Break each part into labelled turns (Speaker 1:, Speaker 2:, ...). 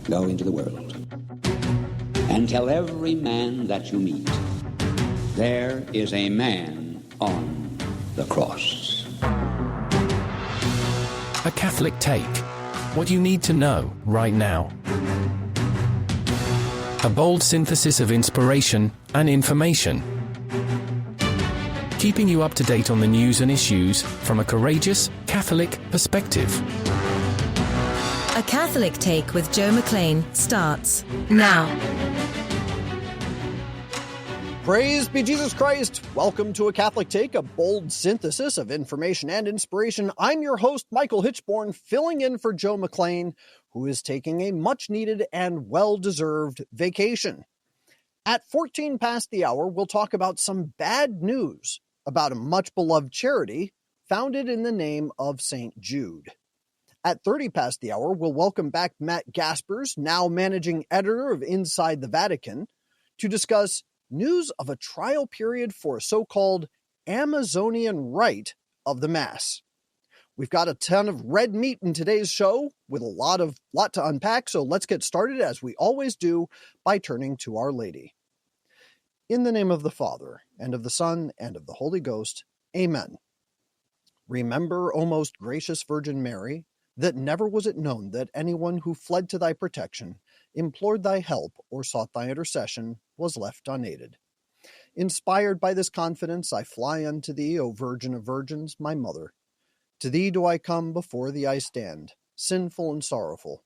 Speaker 1: Go into the world and tell every man that you meet, there is a man on the cross.
Speaker 2: A Catholic Take. What you need to know right now. A bold synthesis of inspiration and information. Keeping you up to date on the news and issues from a courageous Catholic perspective.
Speaker 3: A Catholic Take with Joe McLean starts now.
Speaker 4: Praise be Jesus Christ. Welcome to A Catholic Take, a bold synthesis of information and inspiration. I'm your host, Michael Hitchborn, filling in for Joe McLean, who is taking a much-needed and well-deserved vacation. At 14 past the hour, we'll talk about some bad news about a much-beloved charity founded in the name of St. Jude. At 30 past the hour, we'll welcome back Matt Gaspers, now managing editor of Inside the Vatican, to discuss news of a trial period for a so-called Amazonian rite of the Mass. We've got a ton of red meat in today's show with a lot to unpack, so let's get started as we always do by turning to Our Lady. In the name of the Father, and of the Son, and of the Holy Ghost, Amen. Remember, O most gracious Virgin Mary, that never was it known that anyone who fled to thy protection, implored thy help, or sought thy intercession, was left unaided. Inspired by this confidence, I fly unto thee, O Virgin of Virgins, my Mother. To thee do I come, before thee I stand, sinful and sorrowful.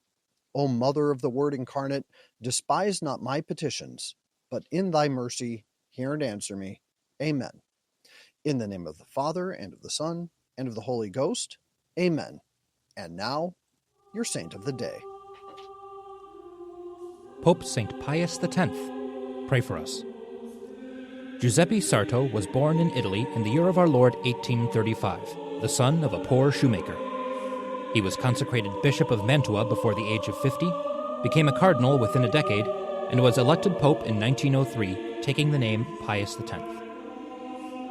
Speaker 4: O Mother of the Word incarnate, despise not my petitions, but in thy mercy hear and answer me. Amen. In the name of the Father, and of the Son, and of the Holy Ghost. Amen. And now, your saint of the day.
Speaker 5: Pope St. Pius X. Pray for us. Giuseppe Sarto was born in Italy in the year of our Lord 1835, the son of a poor shoemaker. He was consecrated Bishop of Mantua before the age of 50, became a cardinal within a decade, and was elected Pope in 1903, taking the name Pius X.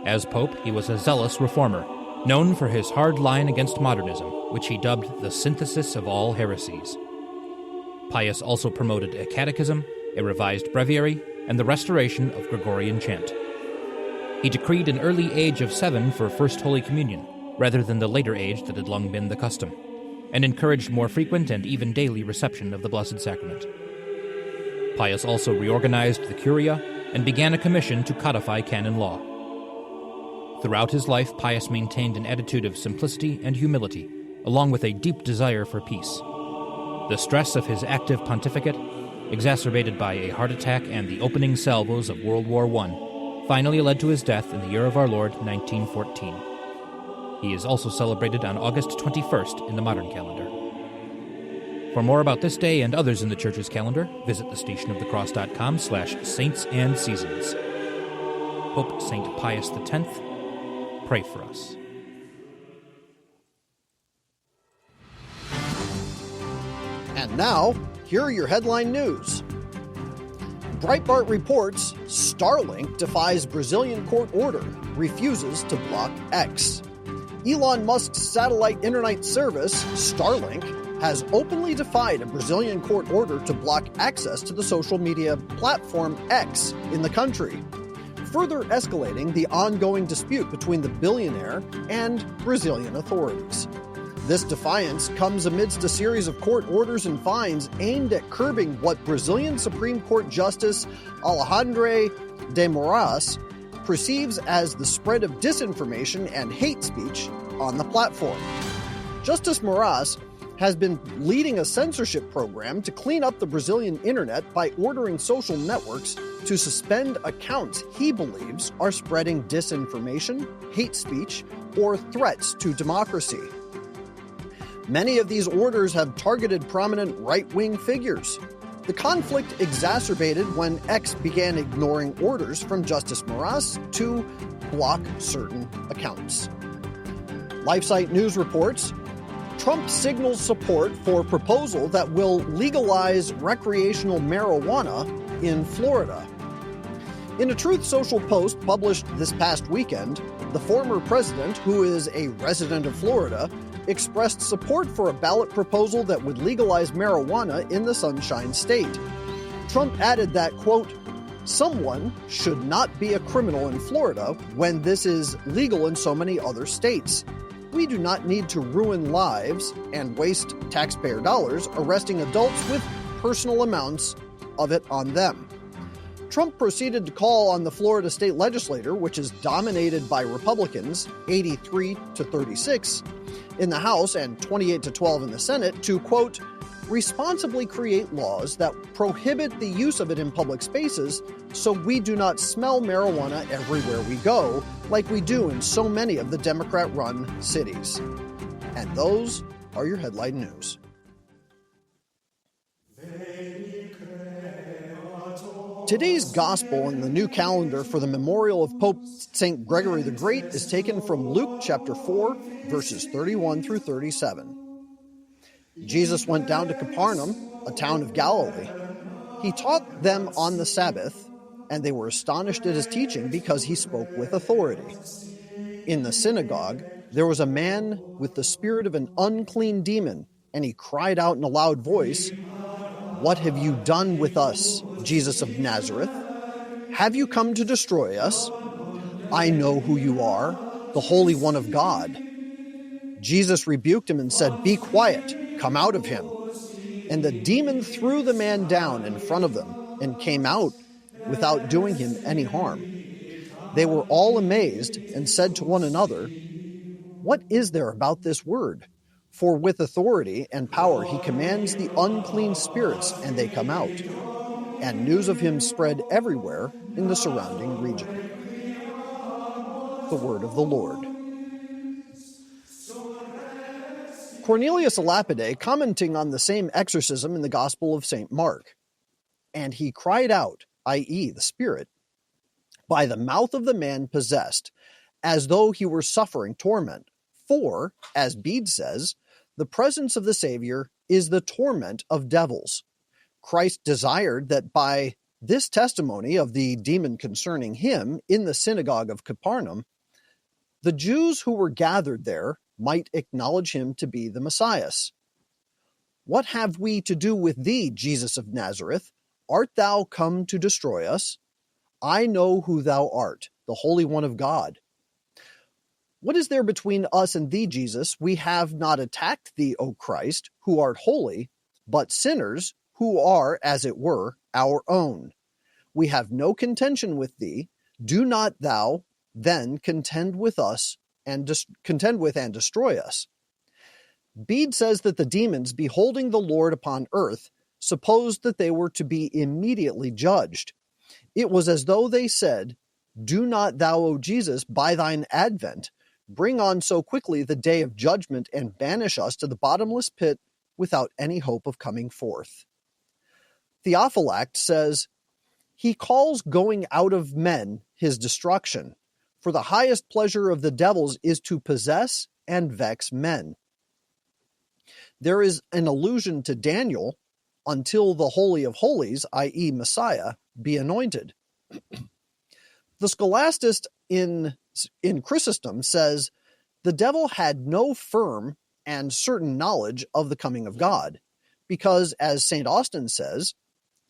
Speaker 5: As Pope, he was a zealous reformer, known for his hard line against modernism, which he dubbed the synthesis of all heresies. Pius also promoted a catechism, a revised breviary, and the restoration of Gregorian chant. He decreed an early age of 7 for First Holy Communion, rather than the later age that had long been the custom, and encouraged more frequent and even daily reception of the Blessed Sacrament. Pius also reorganized the Curia and began a commission to codify canon law. Throughout his life, Pius maintained an attitude of simplicity and humility, along with a deep desire for peace. The stress of his active pontificate, exacerbated by a heart attack and the opening salvos of World War I, finally led to his death in the year of our Lord 1914. He is also celebrated on August 21st in the modern calendar. For more about this day and others in the Church's calendar, visit thestationofthecross.com/saintsandseasons. Pope St. Pius X, pray for us.
Speaker 4: And now, here are your headline news. Breitbart reports Starlink defies Brazilian court order, refuses to block X. Elon Musk's satellite internet service, Starlink, has openly defied a Brazilian court order to block access to the social media platform X in the country, further escalating the ongoing dispute between the billionaire and Brazilian authorities. This defiance comes amidst a series of court orders and fines aimed at curbing what Brazilian Supreme Court Justice Alexandre de Moraes perceives as the spread of disinformation and hate speech on the platform. Justice Moraes has been leading a censorship program to clean up the Brazilian internet by ordering social networks to suspend accounts he believes are spreading disinformation, hate speech, or threats to democracy. Many of these orders have targeted prominent right-wing figures. The conflict exacerbated when X began ignoring orders from Justice Moraes to block certain accounts. LifeSite News reports, Trump signals support for proposal that will legalize recreational marijuana in Florida. In a Truth Social post published this past weekend, the former president, who is a resident of Florida, expressed support for a ballot proposal that would legalize marijuana in the Sunshine State. Trump added that, quote, "Someone should not be a criminal in Florida when this is legal in so many other states. We do not need to ruin lives and waste taxpayer dollars arresting adults with personal amounts of it on them." Trump proceeded to call on the Florida state legislature, which is dominated by Republicans, 83-36 in the House and 28-12 in the Senate, to, quote, "responsibly create laws that prohibit the use of it in public spaces so we do not smell marijuana everywhere we go, like we do in so many of the Democrat-run cities." And those are your headline news. Today's gospel in the new calendar for the memorial of Pope St. Gregory the Great is taken from Luke chapter 4, verses 31 through 37. Jesus went down to Capernaum, a town of Galilee. He taught them on the Sabbath, and they were astonished at his teaching because he spoke with authority. In the synagogue, there was a man with the spirit of an unclean demon, and he cried out in a loud voice, "What have you done with us, Jesus of Nazareth? Have you come to destroy us? I know who you are, the Holy One of God." Jesus rebuked him and said, "Be quiet, come out of him." And the demon threw the man down in front of them and came out without doing him any harm. They were all amazed and said to one another, "What is there about this word? For with authority and power he commands the unclean spirits, and they come out." And news of him spread everywhere in the surrounding region. The word of the Lord. Cornelius a Lapide, commenting on the same exorcism in the Gospel of St. Mark, "And he cried out," i.e., the spirit, "by the mouth of the man possessed, as though he were suffering torment. For, as Bede says, the presence of the Savior is the torment of devils. Christ desired that by this testimony of the demon concerning him in the synagogue of Capernaum, the Jews who were gathered there might acknowledge him to be the Messiah. What have we to do with thee, Jesus of Nazareth? Art thou come to destroy us? I know who thou art, the Holy One of God. What is there between us and thee, Jesus? We have not attacked thee, O Christ, who art holy, but sinners who are, as it were, our own. We have no contention with thee. Do not thou then contend with and destroy us." Bede says that the demons, beholding the Lord upon earth, supposed that they were to be immediately judged. It was as though they said, "Do not thou, O Jesus, by thine advent, bring on so quickly the day of judgment and banish us to the bottomless pit without any hope of coming forth." Theophylact says, "He calls going out of men his destruction, for the highest pleasure of the devils is to possess and vex men." There is an allusion to Daniel, "until the Holy of Holies, i.e. Messiah, be anointed." The Scholasticist in Chrysostom says, "The devil had no firm and certain knowledge of the coming of God, because, as St. Austin says,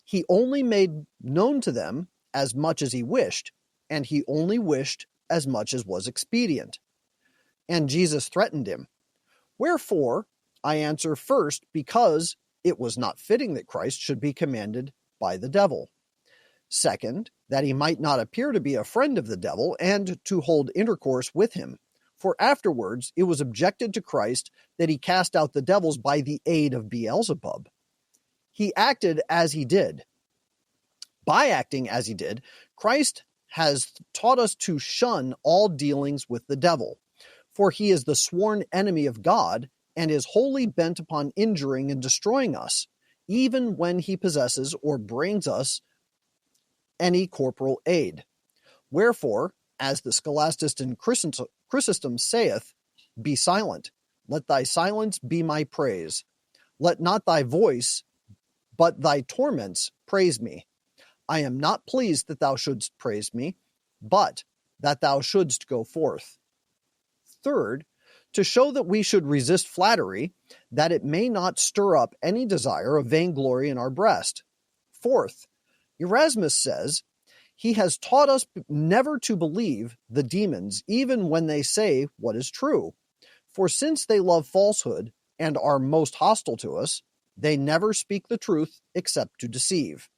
Speaker 4: he only made known to them as much as he wished, and he only wished as much as was expedient." And Jesus threatened him. Wherefore, I answer, first, because it was not fitting that Christ should be commanded by the devil. Second, that he might not appear to be a friend of the devil and to hold intercourse with him. For afterwards it was objected to Christ that he cast out the devils by the aid of Beelzebub. He acted as he did. By acting as he did, Christ has taught us to shun all dealings with the devil, for he is the sworn enemy of God and is wholly bent upon injuring and destroying us, even when he possesses or brings us any corporal aid. Wherefore, as the Scholasticist in Chrysostom saith, "Be silent, let thy silence be my praise. Let not thy voice, but thy torments praise me. I am not pleased that thou shouldst praise me, but that thou shouldst go forth." Third, to show that we should resist flattery, that it may not stir up any desire of vainglory in our breast. Fourth, Erasmus says, he has taught us never to believe the demons, even when they say what is true. For since they love falsehood and are most hostile to us, they never speak the truth except to deceive.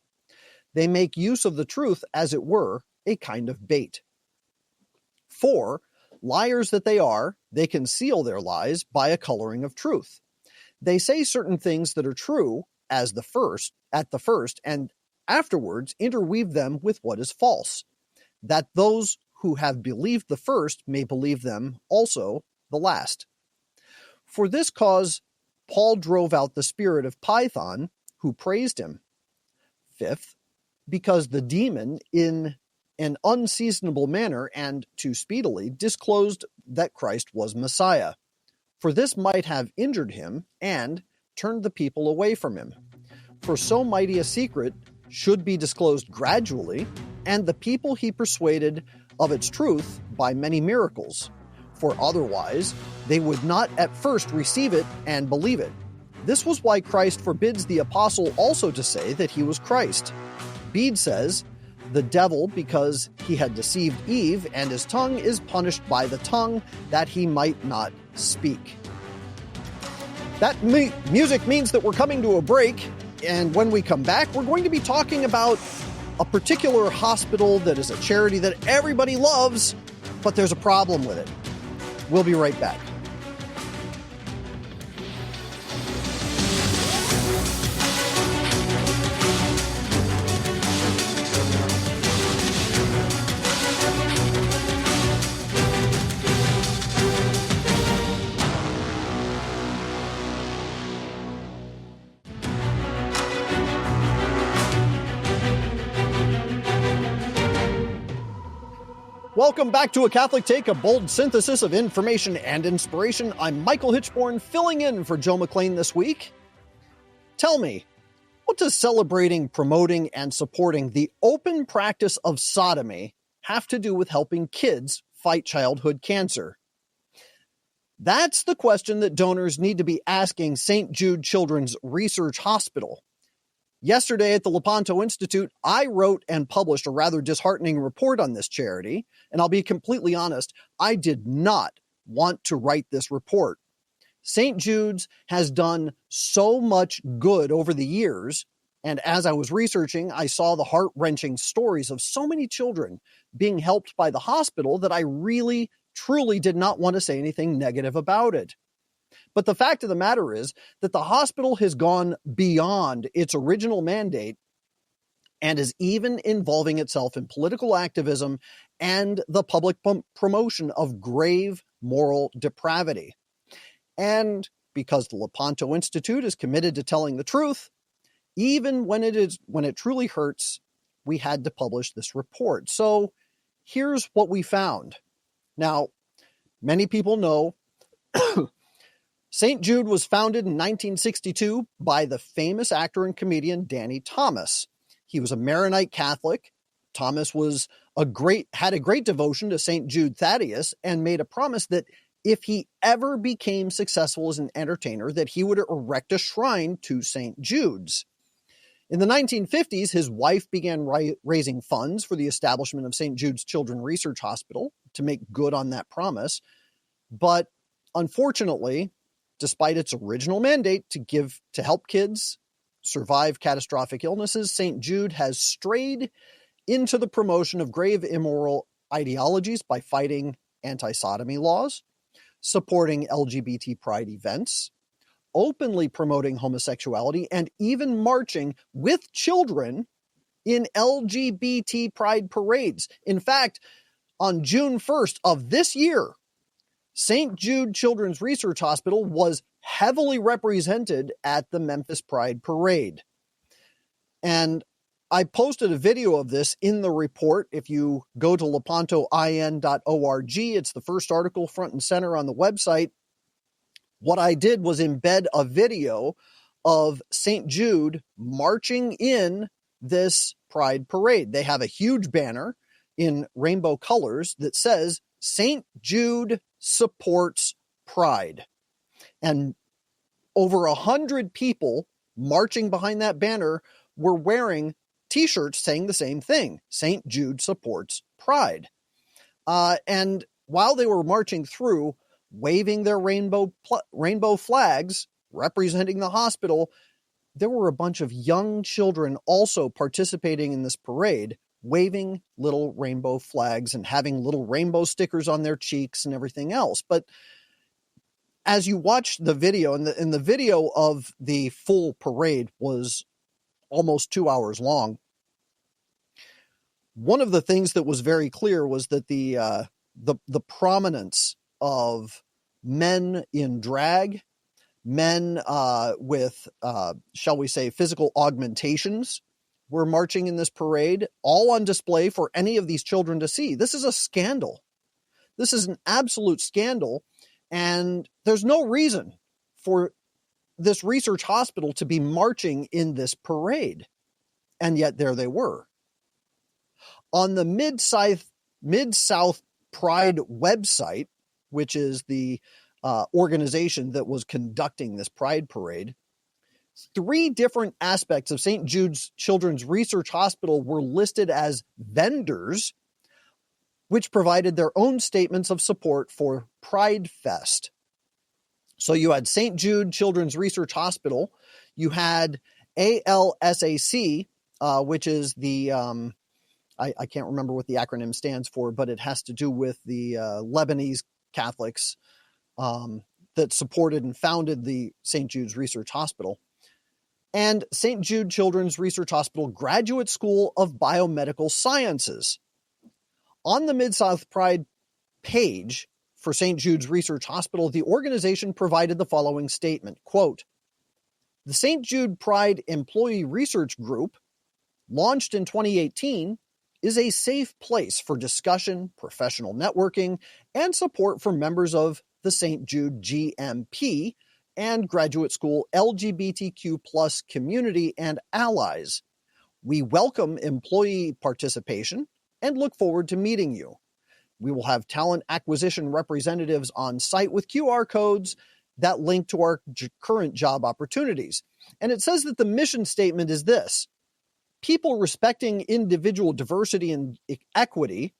Speaker 4: They make use of the truth, as it were, a kind of bait. 4, liars that they are, they conceal their lies by a coloring of truth. They say certain things that are true at the first, and afterwards interweave them with what is false, that those who have believed the first may believe them also the last. For this cause, Paul drove out the spirit of Python, who praised him. 5th, because the demon, in an unseasonable manner and too speedily, disclosed that Christ was Messiah. For this might have injured him and turned the people away from him. For so mighty a secret should be disclosed gradually, and the people he persuaded of its truth by many miracles. For otherwise, they would not at first receive it and believe it. This was why Christ forbids the apostle also to say that he was Christ. Bede says, the devil, because he had deceived Eve, and his tongue is punished by the tongue, that he might not speak. That music means that we're coming to a break, and when we come back, we're going to be talking about a particular hospital that is a charity that everybody loves, but there's a problem with it. We'll be right back. Welcome back to A Catholic Take, a bold synthesis of information and inspiration. I'm Michael Hitchborn, filling in for Joe McClain this week. Tell me, what does celebrating, promoting, and supporting the open practice of sodomy have to do with helping kids fight childhood cancer? That's the question that donors need to be asking St. Jude Children's Research Hospital. Yesterday at the Lepanto Institute, I wrote and published a rather disheartening report on this charity, and I'll be completely honest, I did not want to write this report. St. Jude's has done so much good over the years, and as I was researching, I saw the heart-wrenching stories of so many children being helped by the hospital that I really, truly did not want to say anything negative about it. But the fact of the matter is that the hospital has gone beyond its original mandate and is even involving itself in political activism and the public promotion of grave moral depravity. And because the Lepanto Institute is committed to telling the truth, even when it truly hurts, we had to publish this report. So here's what we found. Now, many people know St. Jude was founded in 1962 by the famous actor and comedian Danny Thomas. He was a Maronite Catholic. Thomas had a great devotion to St. Jude Thaddeus and made a promise that if he ever became successful as an entertainer, that he would erect a shrine to St. Jude's. In the 1950s, his wife began raising funds for the establishment of St. Jude's Children's Research Hospital to make good on that promise. But unfortunately, despite its original mandate to help kids survive catastrophic illnesses, St. Jude has strayed into the promotion of grave immoral ideologies by fighting anti-sodomy laws, supporting LGBT pride events, openly promoting homosexuality, and even marching with children in LGBT pride parades. In fact, on June 1st of this year, St. Jude Children's Research Hospital was heavily represented at the Memphis Pride Parade. And I posted a video of this in the report. If you go to lepantoin.org, it's the first article front and center on the website. What I did was embed a video of St. Jude marching in this Pride Parade. They have a huge banner in rainbow colors that says, St. Jude supports Pride. And over 100 people marching behind that banner were wearing T-shirts saying the same thing. St. Jude supports Pride. And while they were marching through, waving their rainbow flags representing the hospital, there were a bunch of young children also participating in this parade, waving little rainbow flags and having little rainbow stickers on their cheeks and everything else. But as you watch the video, and the video of the full parade was almost 2 hours long, one of the things that was very clear was that the prominence of men in drag, men with, shall we say, physical augmentations were marching in this parade, all on display for any of these children to see. This is a scandal. This is an absolute scandal, and there's no reason for this research hospital to be marching in this parade. And yet there they were. On the Mid-South Pride website, which is the organization that was conducting this Pride parade, 3 different aspects of St. Jude's Children's Research Hospital were listed as vendors, which provided their own statements of support for Pride Fest. So you had St. Jude Children's Research Hospital, you had ALSAC, which is the, I can't remember what the acronym stands for, but it has to do with the Lebanese Catholics that supported and founded the St. Jude's Research Hospital, and St. Jude Children's Research Hospital Graduate School of Biomedical Sciences. On the Mid-South Pride page for St. Jude's Research Hospital, the organization provided the following statement, quote, "The St. Jude Pride Employee Research Group, launched in 2018, is a safe place for discussion, professional networking, and support for members of the St. Jude GMP and graduate school LGBTQ+ community and allies. We welcome employee participation and look forward to meeting you. We will have talent acquisition representatives on site with QR codes that link to our current job opportunities." And it says that the mission statement is this: people respecting individual diversity and equity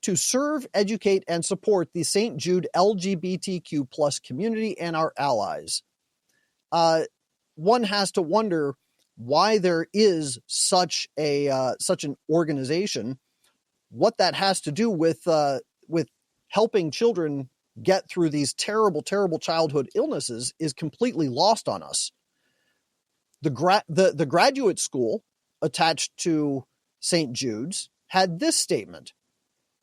Speaker 4: to serve, educate, and support the St. Jude LGBTQ+ community and our allies. One has to wonder why there is such an organization. What that has to do with helping children get through these terrible, terrible childhood illnesses is completely lost on us. The graduate school attached to St. Jude's had this statement: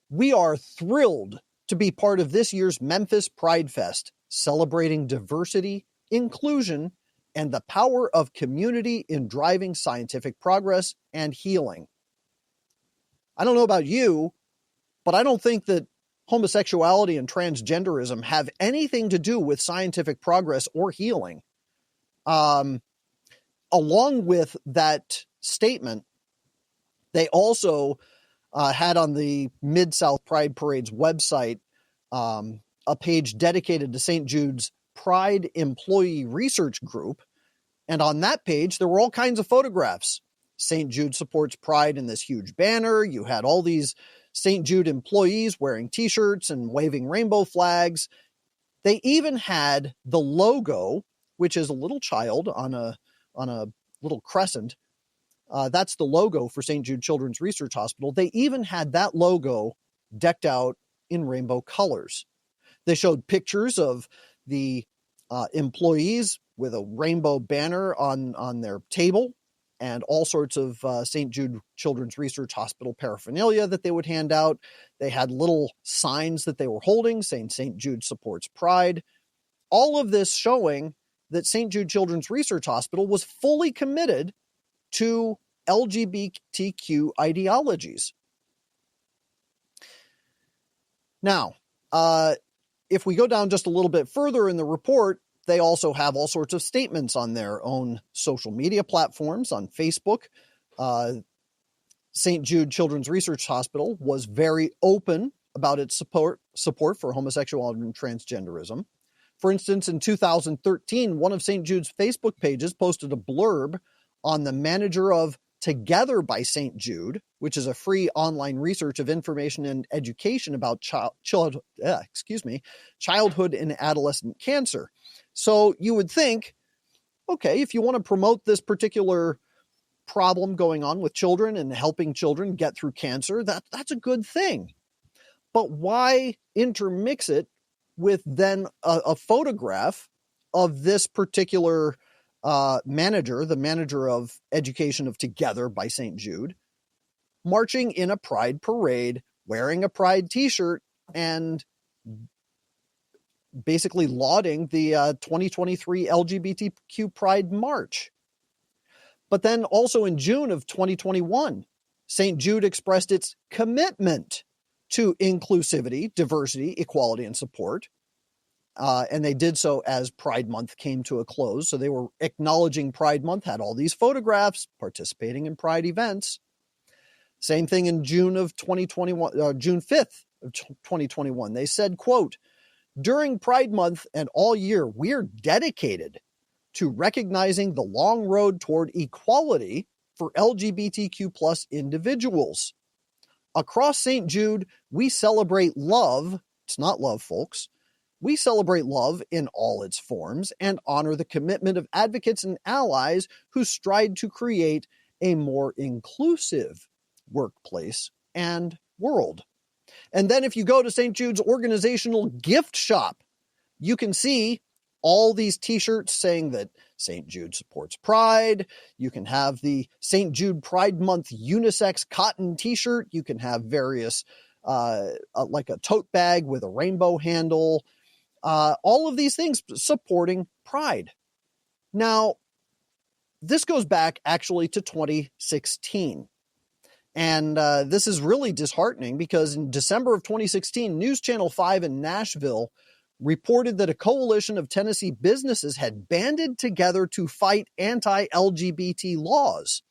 Speaker 4: "We are thrilled to be part of this year's Memphis Pride Fest, celebrating diversity, inclusion, and the power of community in driving scientific progress and healing." I don't know about you, but I don't think that homosexuality and transgenderism have anything to do with scientific progress or healing. Along with that statement, they also had on the Mid-South Pride Parade's website a page dedicated to St. Jude's Pride Employee Research Group. And on that page, there were all kinds of photographs. St. Jude supports Pride in this huge banner. You had all these St. Jude employees wearing T-shirts and waving rainbow flags. They even had the logo, which is a little child on a little crescent. That's the logo for St. Jude Children's Research Hospital. They even had that logo decked out in rainbow colors. They showed pictures of the employees with a rainbow banner on their table and all sorts of St. Jude Children's Research Hospital paraphernalia that they would hand out. They had little signs that they were holding saying St. Jude supports Pride. All of this showing that St. Jude Children's Research Hospital was fully committed to LGBTQ ideologies. Now, if we go down just a little bit further in the report, they also have all sorts of statements on their own social media platforms. On Facebook, St. Jude Children's Research Hospital was very open about its support for homosexuality and transgenderism. For instance, in 2013, one of St. Jude's Facebook pages posted a blurb on the manager of Together by St. Jude, which is a free online research of information and education about childhood and adolescent cancer. So you would think, okay, if you want to promote this particular problem going on with children and helping children get through cancer, that's a good thing. But why intermix it with then a photograph of this particular manager, the manager of education of Together by St. Jude, marching in a pride parade, wearing a pride t-shirt, and basically lauding the 2023 LGBTQ Pride March? But then also in June of 2021, St. Jude expressed its commitment to inclusivity, diversity, equality, and support. And they did so as Pride Month came to a close. So they were acknowledging Pride Month, had all these photographs, participating in Pride events. Same thing in June of 2021, June 5th of 2021. They said, quote, "During Pride Month and all year, we're dedicated to recognizing the long road toward equality for LGBTQ plus individuals. Across St. Jude, we celebrate love." It's not love, folks. "We celebrate love in all its forms and honor the commitment of advocates and allies who strive to create a more inclusive workplace and world." And then if you go to St. Jude's organizational gift shop, you can see all these t-shirts saying that St. Jude supports Pride. You can have the St. Jude Pride Month unisex cotton t-shirt. You can have various, like a tote bag with a rainbow handle. All of these things supporting Pride. Now, this goes back actually to 2016. And this is really disheartening because in December of 2016, News Channel 5 in Nashville reported that a coalition of Tennessee businesses had banded together to fight anti-LGBT laws,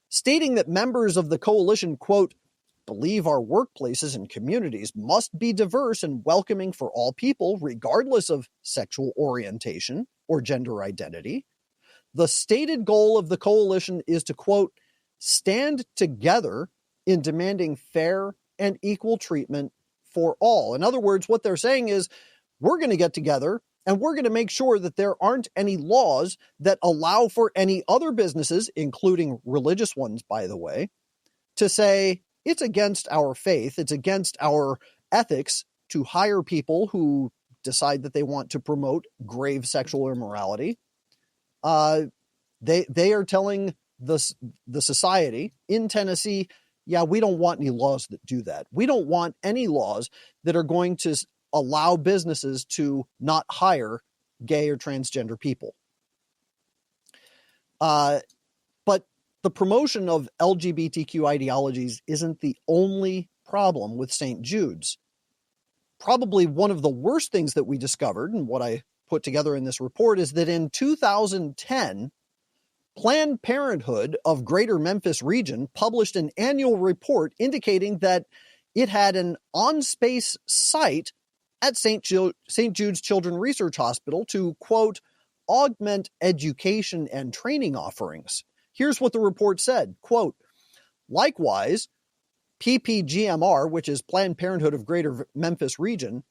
Speaker 4: stating that members of the coalition, quote, "believe our workplaces and communities must be diverse and welcoming for all people, regardless of sexual orientation or gender identity. The stated goal of the coalition is to, quote, stand together in demanding fair and equal treatment for all." In other words, what they're saying is, we're going to get together and we're going to make sure that there aren't any laws that allow for any other businesses, including religious ones, by the way, to say it's against our faith, it's against our ethics to hire people who decide that they want to promote grave sexual immorality. They are telling the society in Tennessee, yeah, we don't want any laws that do that. We don't want any laws that are going to allow businesses to not hire gay or transgender people. But the promotion of LGBTQ ideologies isn't the only problem with St. Jude's. Probably one of the worst things that we discovered, and what I put together in this report, is that in 2010, Planned Parenthood of Greater Memphis region published an annual report indicating that it had an on-space site at St. Jude's Children's Research Hospital to, quote, augment education and training offerings. Here's what the report said, quote, likewise, PPGMR, which is Planned Parenthood of Greater Memphis region,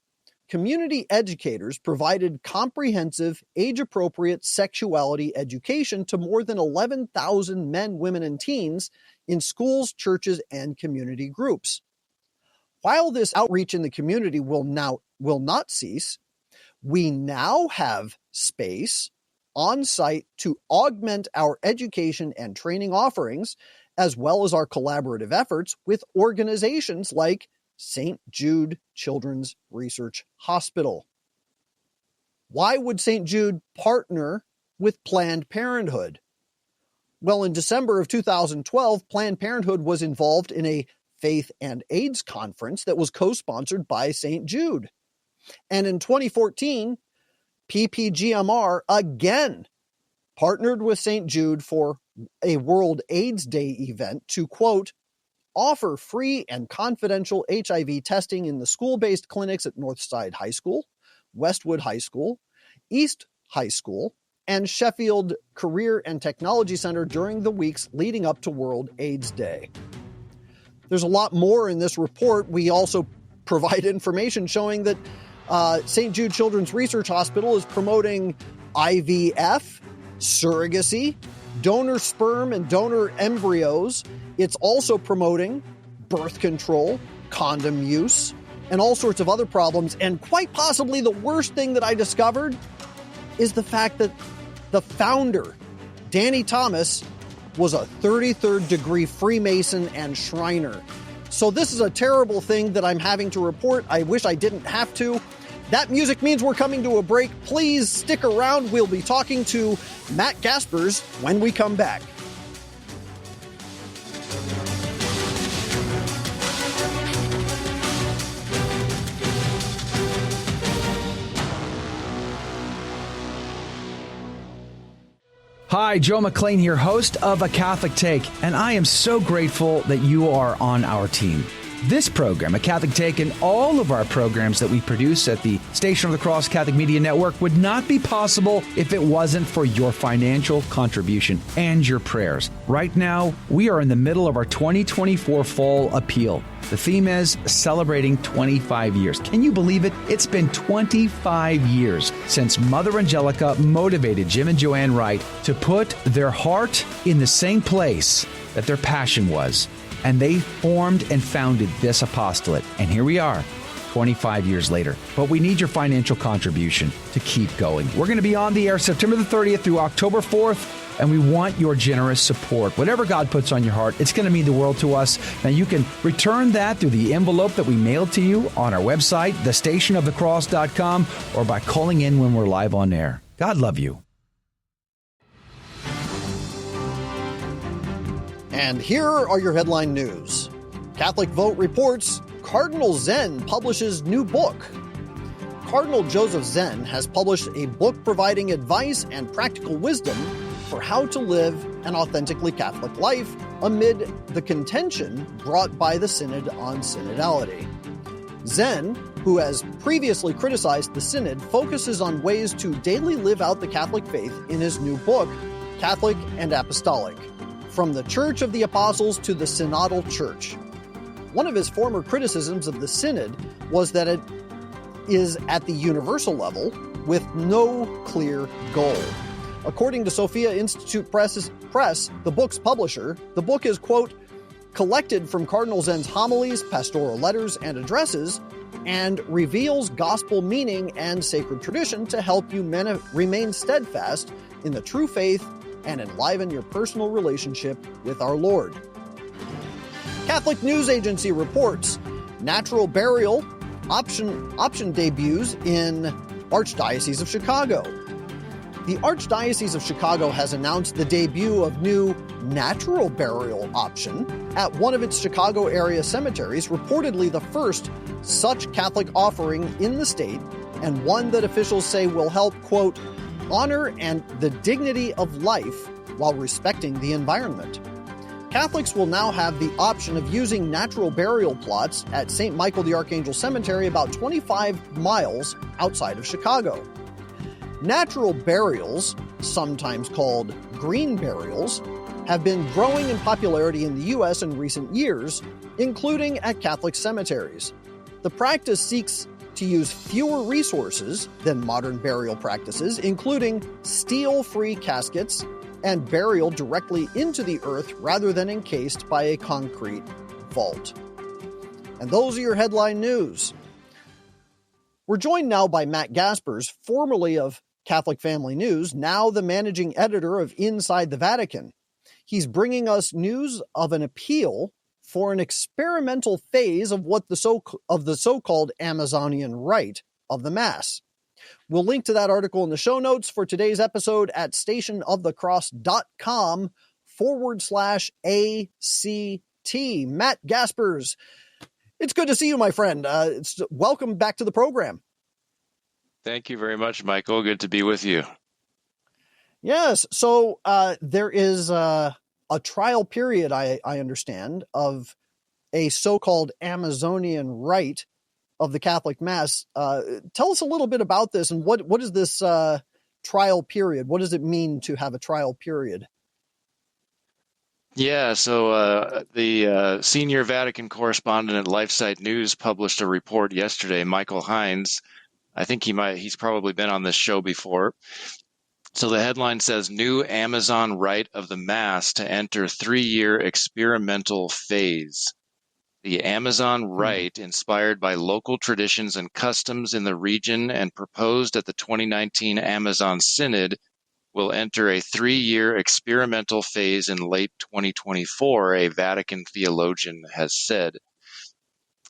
Speaker 4: community educators provided comprehensive, age-appropriate sexuality education to more than 11,000 men, women, and teens in schools, churches, and community groups. While this outreach in the community will not cease, we now have space on site to augment our education and training offerings, as well as our collaborative efforts with organizations like St. Jude Children's Research Hospital. Why would St. Jude partner with Planned Parenthood? Well, in December of 2012, Planned Parenthood was involved in a Faith and AIDS conference that was co-sponsored by St. Jude. And in 2014, PPGMR again partnered with St. Jude for a World AIDS Day event to, quote, offer free and confidential HIV testing in the school-based clinics at Northside High School, Westwood High School, East High School and Sheffield Career and Technology Center during the weeks leading up to World AIDS Day. There's a lot more in this report. We also provide information showing that St. Jude Children's Research Hospital is promoting IVF, surrogacy, donor sperm and donor embryos. It's also promoting birth control, condom use, and all sorts of other problems. And quite possibly the worst thing that I discovered is the fact that the founder, Danny Thomas, was a 33rd degree Freemason and Shriner. So this is a terrible thing that I'm having to report. I wish I didn't have to. That music means we're coming to a break. Please stick around. We'll be talking to Matt Gaspers when we come back.
Speaker 6: Hi, Joe McClain here, host of A Catholic Take, and I am so grateful that you are on our team. This program, A Catholic Take, and all of our programs that we produce at the Station of the Cross Catholic Media Network would not be possible if it wasn't for your financial contribution and your prayers. Right now, we are in the middle of our 2024 Fall Appeal. The theme is celebrating 25 years. Can you believe it? It's been 25 years since Mother Angelica motivated Jim and Joanne Wright to put their heart in the same place that their passion was. And they formed and founded this apostolate. And here we are, 25 years later. But we need your financial contribution to keep going. We're going to be on the air September the 30th through October 4th. And we want your generous support. Whatever God puts on your heart, it's going to mean the world to us. Now, you can return that through the envelope that we mailed to you on our website, thestationofthecross.com, or by calling in when we're live on air. God love you.
Speaker 4: And here are your headline news. Catholic Vote reports Cardinal Zen publishes new book. Cardinal Joseph Zen has published a book providing advice and practical wisdom for how to live an authentically Catholic life amid the contention brought by the Synod on synodality. Zen, who has previously criticized the Synod, focuses on ways to daily live out the Catholic faith in his new book, Catholic and Apostolic, From the Church of the Apostles to the Synodal Church. One of his former criticisms of the Synod was that it is at the universal level with no clear goal. According to Sophia Institute Press, the book's publisher, the book is, quote, collected from Cardinal Zen's homilies, pastoral letters, and addresses, and reveals gospel meaning and sacred tradition to help you remain steadfast in the true faith and enliven your personal relationship with our Lord. Catholic News Agency reports natural burial option debuts in Archdiocese of Chicago. The Archdiocese of Chicago has announced the debut of new natural burial option at one of its Chicago area cemeteries, reportedly the first such Catholic offering in the state, and one that officials say will help, quote, honor and the dignity of life while respecting the environment. Catholics will now have the option of using natural burial plots at St. Michael the Archangel Cemetery about 25 miles outside of Chicago. Natural burials, sometimes called green burials, have been growing in popularity in the U.S. in recent years, including at Catholic cemeteries. The practice seeks to use fewer resources than modern burial practices, including steel-free caskets and burial directly into the earth rather than encased by a concrete vault. And those are your headline news. We're joined now by Matt Gaspers, formerly of Catholic Family News, now the managing editor of Inside the Vatican. He's bringing us news of an appeal for an experimental phase of the so-called Amazonian rite of the Mass. We'll link to that article in the show notes for today's episode at stationofthecross.com/ACT. Matt Gaspers, it's good to see you, my friend. Welcome back to the program.
Speaker 7: Thank you very much, Michael. Good to be with you.
Speaker 4: Yes. So there is a trial period, I understand, of a so-called Amazonian rite of the Catholic Mass. Tell us a little bit about this, and what is this trial period? What does it mean to have a trial period?
Speaker 7: Yeah, so the senior Vatican correspondent at LifeSite News published a report yesterday. Michael Hines, I think he's probably been on this show before. So the headline says, New Amazon Rite of the Mass to enter 3-year experimental phase. The Amazon Rite, inspired by local traditions and customs in the region and proposed at the 2019 Amazon Synod, will enter a 3-year experimental phase in late 2024, a Vatican theologian has said.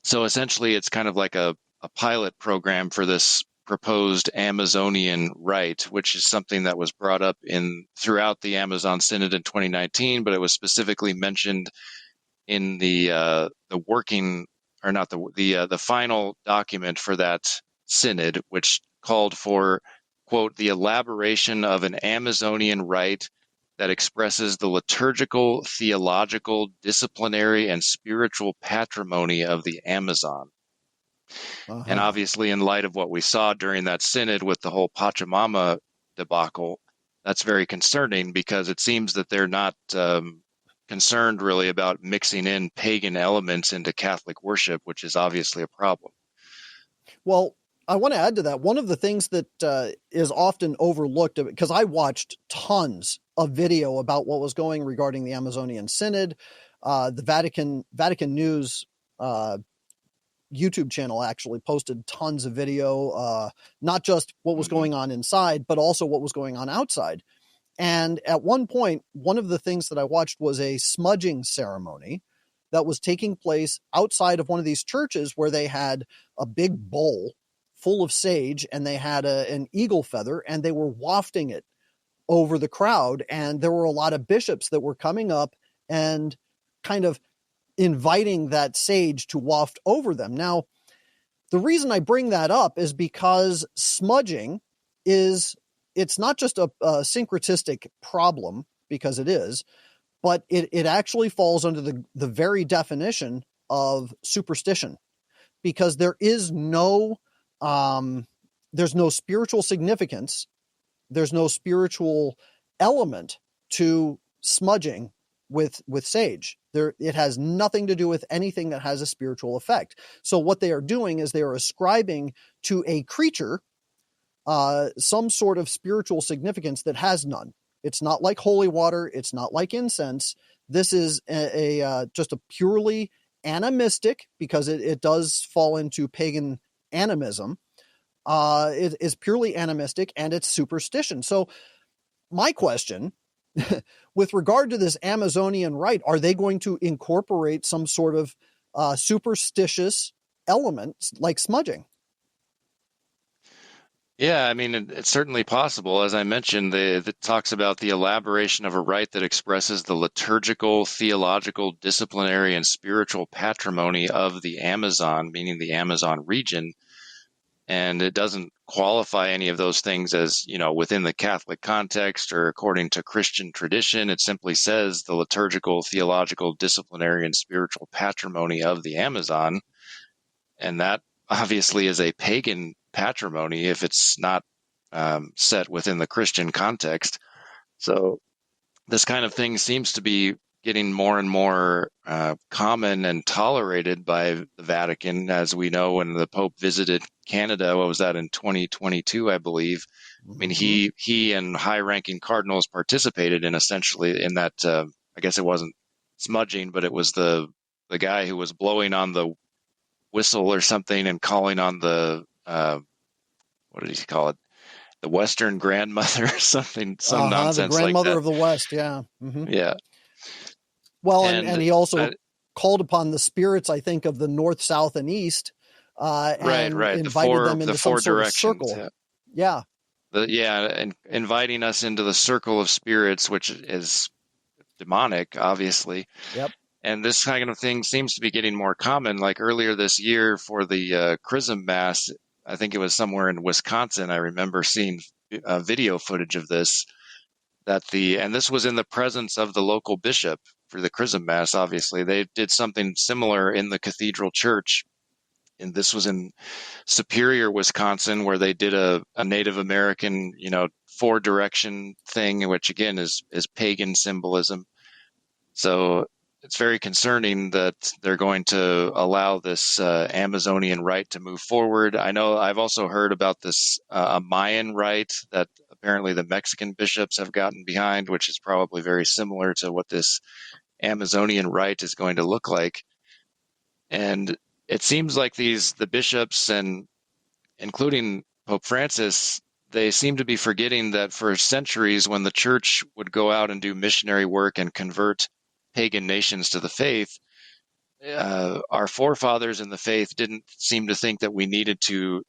Speaker 7: So essentially, it's kind of like a pilot program for this proposed Amazonian Rite, which is something that was brought up throughout the Amazon Synod in 2019, but it was specifically mentioned in the final document for that synod, which called for, quote, the elaboration of an Amazonian rite that expresses the liturgical, theological, disciplinary, and spiritual patrimony of the Amazon. And obviously, in light of what we saw during that synod with the whole Pachamama debacle, that's very concerning, because it seems that they're not concerned really about mixing in pagan elements into Catholic worship, which is obviously a problem.
Speaker 4: Well, I want to add to that. One of the things that is often overlooked, because I watched tons of video about what was going regarding the Amazonian Synod, the Vatican News YouTube channel actually posted tons of video, not just what was going on inside, but also what was going on outside. And at one point, one of the things that I watched was a smudging ceremony that was taking place outside of one of these churches, where they had a big bowl full of sage and they had an eagle feather, and they were wafting it over the crowd. And there were a lot of bishops that were coming up and kind of inviting that sage to waft over them. Now, the reason I bring that up is because smudging it's not just a syncretistic problem, because it is, but it actually falls under the very definition of superstition, because there's no spiritual significance. There's no spiritual element to smudging with sage. It has nothing to do with anything that has a spiritual effect. So what they are doing is they are ascribing to a creature some sort of spiritual significance that has none. It's not like holy water. It's not like incense. This is just a purely animistic, because it does fall into pagan animism. It is purely animistic, and it's superstition. So my question, with regard to this Amazonian rite, are they going to incorporate some sort of superstitious elements like smudging?
Speaker 7: Yeah, I mean, it's certainly possible. As I mentioned, it talks about the elaboration of a rite that expresses the liturgical, theological, disciplinary, and spiritual patrimony of the Amazon, meaning the Amazon region. And it doesn't qualify any of those things as, within the Catholic context or according to Christian tradition. It simply says the liturgical, theological, disciplinary, and spiritual patrimony of the Amazon. And that obviously is a pagan patrimony if it's not set within the Christian context. So this kind of thing seems to be getting more and more common and tolerated by the Vatican. As we know, when the Pope visited Canada, what was that, in 2022, I believe? I mean, he and high-ranking cardinals participated in essentially in that, I guess it wasn't smudging, but it was the guy who was blowing on the whistle or something and calling on the what did he call it? The Western grandmother or something, some nonsense
Speaker 4: the grandmother
Speaker 7: like that.
Speaker 4: of the West, yeah.
Speaker 7: Yeah.
Speaker 4: Well, and he also called upon the spirits, I think, of the North, South, and East, and invited them into some sort of circle. Yeah.
Speaker 7: And inviting us into the circle of spirits, which is demonic, obviously.
Speaker 4: Yep.
Speaker 7: And this kind of thing seems to be getting more common. Like earlier this year for the Chrism Mass, I think it was somewhere in Wisconsin, I remember seeing video footage of this, and this was in the presence of the local bishop for the Chrism Mass, obviously. They did something similar in the cathedral church and this was in Superior, Wisconsin, where they did a Native American, 4-direction thing, which again is pagan symbolism. So it's very concerning that they're going to allow this Amazonian rite to move forward. I know I've also heard about this a Mayan rite that apparently the Mexican bishops have gotten behind, which is probably very similar to what this Amazonian rite is going to look like. And it seems like the bishops, and including Pope Francis, they seem to be forgetting that for centuries, when the church would go out and do missionary work and convert pagan nations to the faith, our forefathers in the faith didn't seem to think that we needed to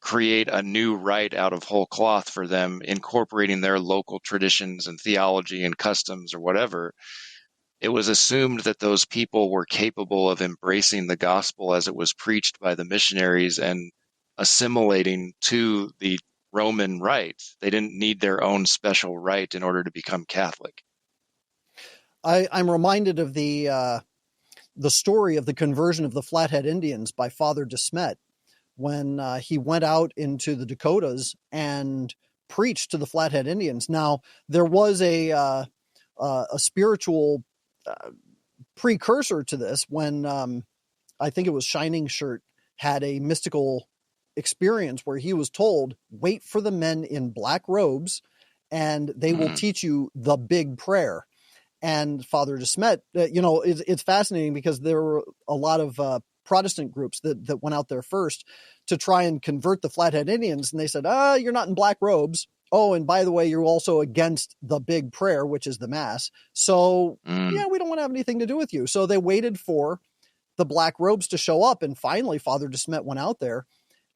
Speaker 7: create a new rite out of whole cloth for them, incorporating their local traditions and theology and customs or whatever. It was assumed that those people were capable of embracing the gospel as it was preached by the missionaries and assimilating to the Roman rite. They didn't need their own special rite in order to become Catholic.
Speaker 4: I'm reminded of the story of the conversion of the Flathead Indians by Father de Smet, when he went out into the Dakotas and preached to the Flathead Indians. Now, there was a spiritual precursor to this when I think it was Shining Shirt had a mystical experience where he was told, wait for the men in black robes and they will teach you the big prayer. And Father de Smet, it's fascinating because there were a lot of Protestant groups that went out there first to try and convert the Flathead Indians. And they said, you're not in black robes. Oh, and by the way, you're also against the big prayer, which is the Mass. So, yeah, we don't want to have anything to do with you. So they waited for the black robes to show up. And finally, Father de Smet went out there.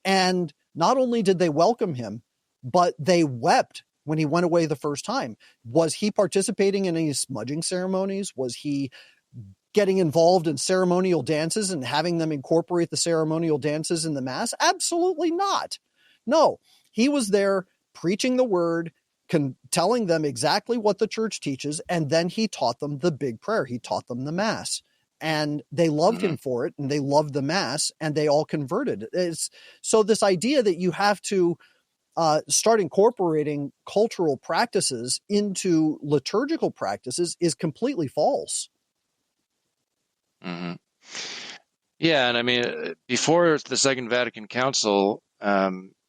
Speaker 4: And not only did they welcome him, but they wept when he went away the first time. Was he participating in any smudging ceremonies? Was he getting involved in ceremonial dances and having them incorporate the ceremonial dances in the Mass? Absolutely not. No, he was there preaching the word, telling them exactly what the church teaches, and then he taught them the big prayer. He taught them the Mass. And they loved him for it, and they loved the Mass, and they all converted. So this idea that you have to start incorporating cultural practices into liturgical practices is completely false.
Speaker 7: Mm-hmm. Yeah, and I mean, before the Second Vatican Council,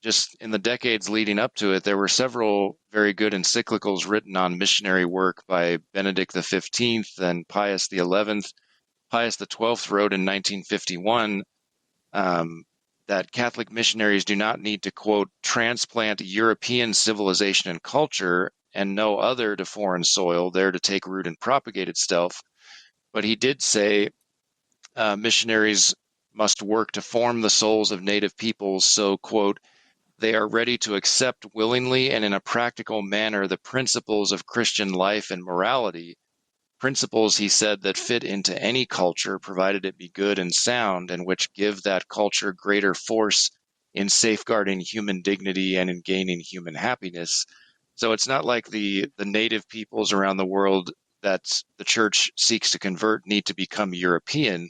Speaker 7: just in the decades leading up to it, there were several very good encyclicals written on missionary work by Benedict XV and Pius XI. Pius XII wrote in 1951 that Catholic missionaries do not need to, quote, transplant European civilization and culture and no other to foreign soil there to take root and propagate itself. But he did say missionaries must work to form the souls of native peoples so, quote, they are ready to accept willingly and in a practical manner the principles of Christian life and morality, principles, he said, that fit into any culture, provided it be good and sound, and which give that culture greater force in safeguarding human dignity and in gaining human happiness. So it's not like the native peoples around the world that the church seeks to convert need to become European,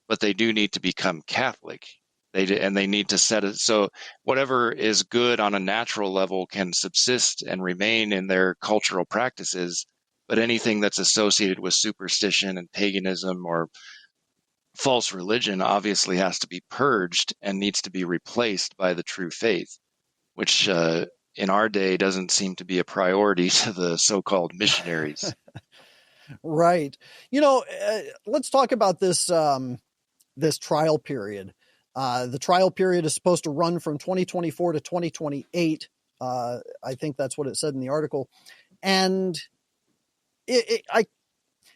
Speaker 7: but they do need to become Catholic. They need to set it so whatever is good on a natural level can subsist and remain in their cultural practices. But anything that's associated with superstition and paganism or false religion obviously has to be purged and needs to be replaced by the true faith, which in our day doesn't seem to be a priority to the so-called missionaries.
Speaker 4: Right. Let's talk about this this trial period. The trial period is supposed to run from 2024 to 2028. I think that's what it said in the article. And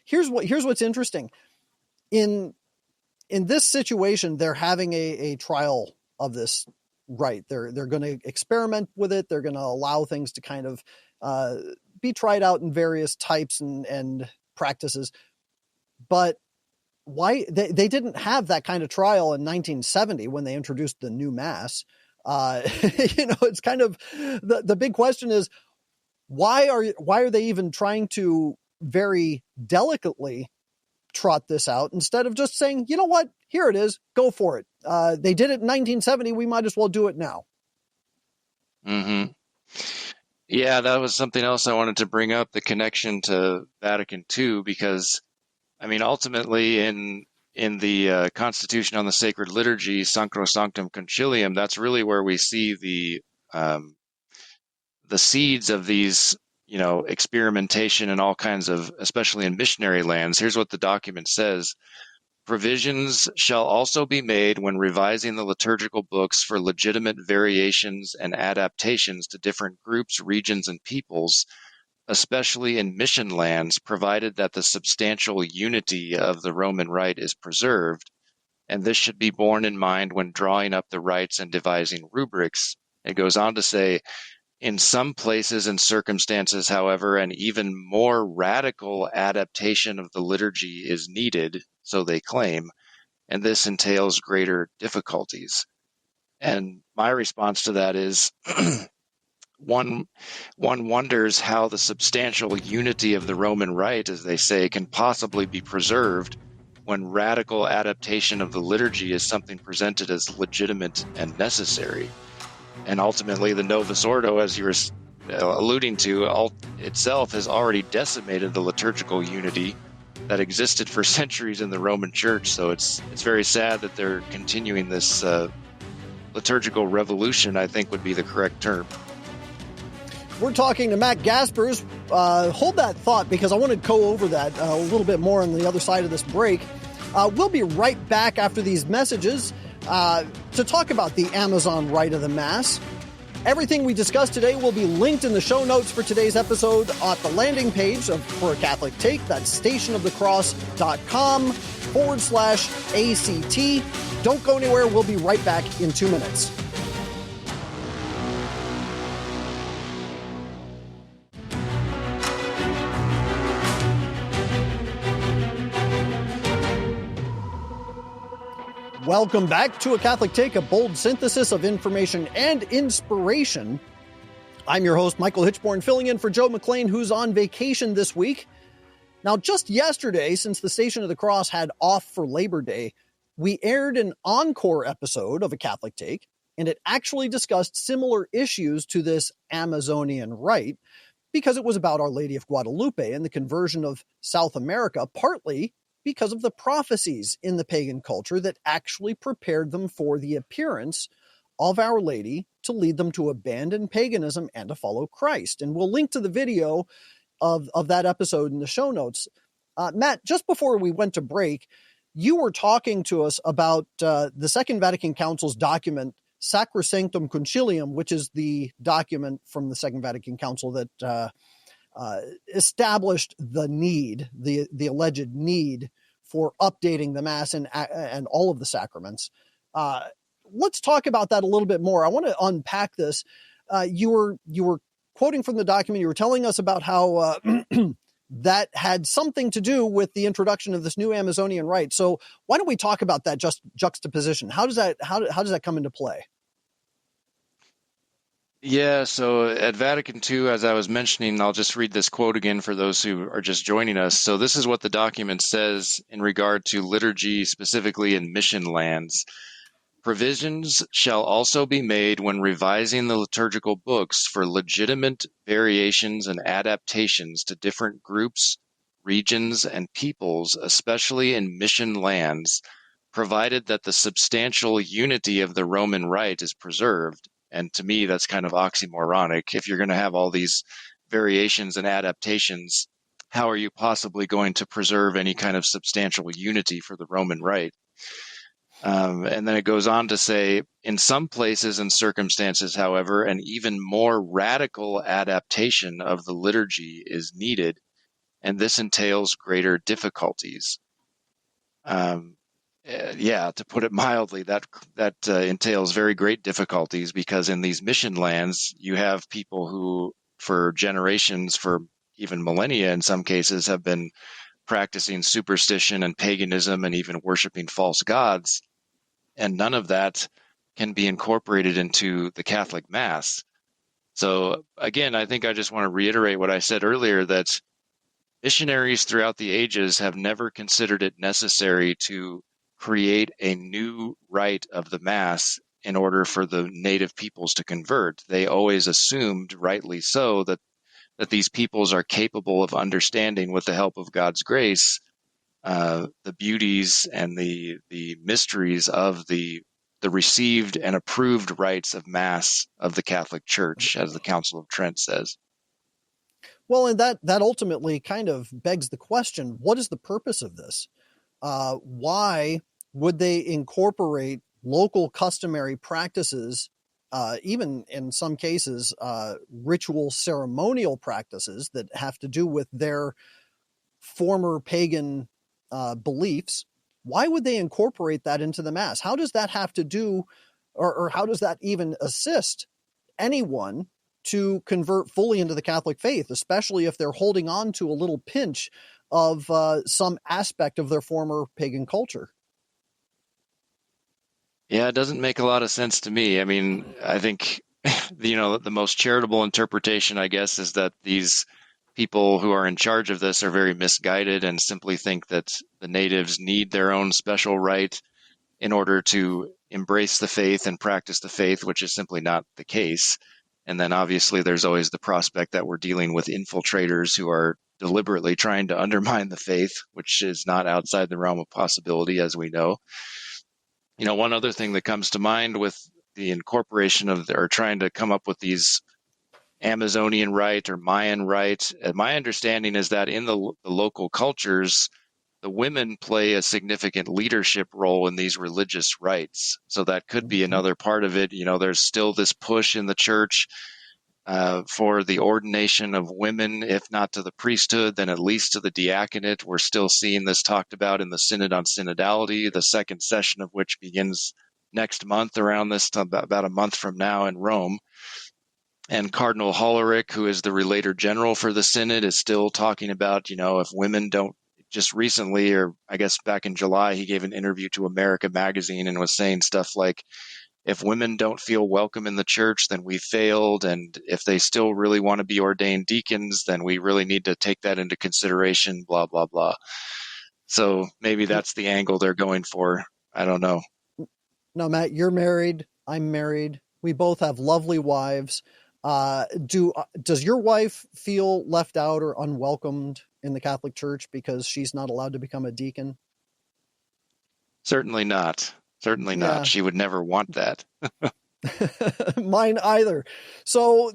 Speaker 4: here's what's interesting. In this situation, they're having a trial of this rite. They're going to experiment with it. They're going to allow things to kind of be tried out in various types and practices. But why they didn't have that kind of trial in 1970 when they introduced the new Mass. It's kind of the big question is, why are they even trying to very delicately trot this out instead of just saying, you know what, here it is, go for it. They did it in 1970, we might as well do it now.
Speaker 7: Mm-hmm. Yeah, that was something else I wanted to bring up, the connection to Vatican II, because, I mean, ultimately in the Constitution on the Sacred Liturgy, Sacrosanctum Concilium, that's really where we see the seeds of these, experimentation and all kinds of, especially in missionary lands. Here's what the document says. Provisions shall also be made when revising the liturgical books for legitimate variations and adaptations to different groups, regions, and peoples, especially in mission lands, provided that the substantial unity of the Roman Rite is preserved, and this should be borne in mind when drawing up the rites and devising rubrics. It goes on to say, in some places and circumstances, however, an even more radical adaptation of the liturgy is needed, so they claim, and this entails greater difficulties. And my response to that is one wonders how the substantial unity of the Roman Rite, as they say, can possibly be preserved when radical adaptation of the liturgy is something presented as legitimate and necessary. And ultimately, the Novus Ordo, as you were alluding to, itself has already decimated the liturgical unity that existed for centuries in the Roman Church. So it's very sad that they're continuing this liturgical revolution, I think would be the correct term.
Speaker 4: We're talking to Matt Gaspers. Hold that thought, because I want to go over that a little bit more on the other side of this break. We'll be right back after these messages to talk about the Amazon Rite of the Mass. Everything we discussed today will be linked in the show notes for today's episode at the landing page For a Catholic Take. That's stationofthecross.com/ACT. Don't go anywhere. We'll be right back in 2 minutes. Welcome back to A Catholic Take, a bold synthesis of information and inspiration. I'm your host, Michael Hitchborn, filling in for Joe McLean, who's on vacation this week. Now, just yesterday, since the Station of the Cross had off for Labor Day, we aired an encore episode of A Catholic Take, and it actually discussed similar issues to this Amazonian rite, because it was about Our Lady of Guadalupe and the conversion of South America, partly because of the prophecies in the pagan culture that actually prepared them for the appearance of Our Lady to lead them to abandon paganism and to follow Christ. And we'll link to the video of that episode in the show notes. Matt, just before we went to break, you were talking to us about the Second Vatican Council's document, Sacrosanctum Concilium, which is the document from the Second Vatican Council that established the need, the alleged need for updating the Mass and all of the sacraments. Let's talk about that a little bit more. I want to unpack this. You were quoting from the document. You were telling us about how that had something to do with the introduction of this new Amazonian rite. So why don't we talk about that juxtaposition? How does that come into play?
Speaker 7: Yeah, so at Vatican II, as I was mentioning, I'll just read this quote again for those who are just joining us. So this is what the document says in regard to liturgy, specifically in mission lands. Provisions shall also be made when revising the liturgical books for legitimate variations and adaptations to different groups, regions, and peoples, especially in mission lands, provided that the substantial unity of the Roman Rite is preserved. And to me, that's kind of oxymoronic. If you're going to have all these variations and adaptations, how are you possibly going to preserve any kind of substantial unity for the Roman Rite? And then it goes on to say, in some places and circumstances, however, an even more radical adaptation of the liturgy is needed, and this entails greater difficulties. To put it mildly, that entails very great difficulties, because in these mission lands, you have people who, for generations, for even millennia in some cases, have been practicing superstition and paganism and even worshiping false gods. And none of that can be incorporated into the Catholic Mass. So again, I think I just want to reiterate what I said earlier, that missionaries throughout the ages have never considered it necessary to create a new rite of the Mass in order for the native peoples to convert. They always assumed, rightly so, that these peoples are capable of understanding, with the help of God's grace, the beauties and the mysteries of the received and approved rites of Mass of the Catholic Church, as the Council of Trent says.
Speaker 4: Well, and that ultimately kind of begs the question, what is the purpose of this? Why would they incorporate local customary practices, even in some cases, ritual ceremonial practices that have to do with their former pagan beliefs? Why would they incorporate that into the Mass? How does that have to do, or how does that even assist anyone to convert fully into the Catholic faith, especially if they're holding on to a little pinch of some aspect of their former pagan culture?
Speaker 7: Yeah, it doesn't make a lot of sense to me. I mean, I think, the most charitable interpretation, I guess, is that these people who are in charge of this are very misguided and simply think that the natives need their own special rite in order to embrace the faith and practice the faith, which is simply not the case. And then obviously there's always the prospect that we're dealing with infiltrators who are deliberately trying to undermine the faith, which is not outside the realm of possibility, as we know. One other thing that comes to mind with the incorporation of, or trying to come up with these Amazonian rite or Mayan rite, my understanding is that in the local cultures, the women play a significant leadership role in these religious rites. So that could be another part of it. There's still this push in the church for the ordination of women, if not to the priesthood, then at least to the diaconate. We're still seeing this talked about in the Synod on Synodality, the second session of which begins next month, around this, about a month from now in Rome. And Cardinal Hollerich, who is the Relator General for the Synod, is still talking about, if women don't, just recently, or I guess back in July, he gave an interview to America Magazine and was saying stuff like, if women don't feel welcome in the church, then we failed. And if they still really want to be ordained deacons, then we really need to take that into consideration, blah, blah, blah. So maybe that's the angle they're going for. I don't know.
Speaker 4: No, Matt, you're married. I'm married. We both have lovely wives. Does your wife feel left out or unwelcomed in the Catholic Church because she's not allowed to become a deacon?
Speaker 7: Certainly not. Certainly not. She would never want that.
Speaker 4: Mine either. So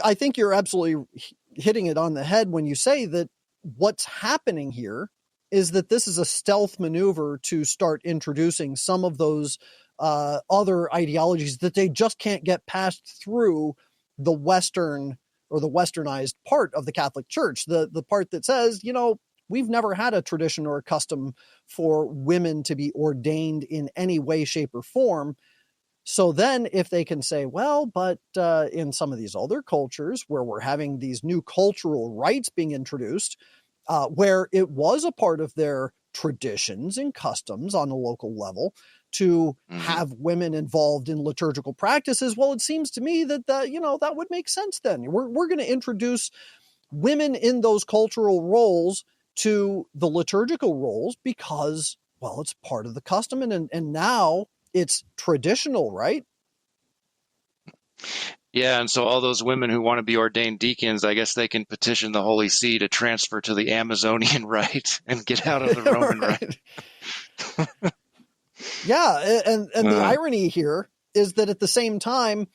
Speaker 4: I think you're absolutely hitting it on the head when you say that what's happening here is that this is a stealth maneuver to start introducing some of those other ideologies that they just can't get passed through the Western or the Westernized part of the Catholic Church, the part that says, we've never had a tradition or a custom for women to be ordained in any way, shape, or form. So then if they can say, well, but in some of these other cultures where we're having these new cultural rites being introduced, where it was a part of their traditions and customs on a local level to have women involved in liturgical practices, well, it seems to me that that would make sense then. We're going to introduce women in those cultural roles to the liturgical roles because, well, it's part of the custom and now it's traditional, right?
Speaker 7: Yeah, and so all those women who want to be ordained deacons, I guess they can petition the Holy See to transfer to the Amazonian rite and get out of the Roman rite.
Speaker 4: Yeah, and the irony here is that at the same time,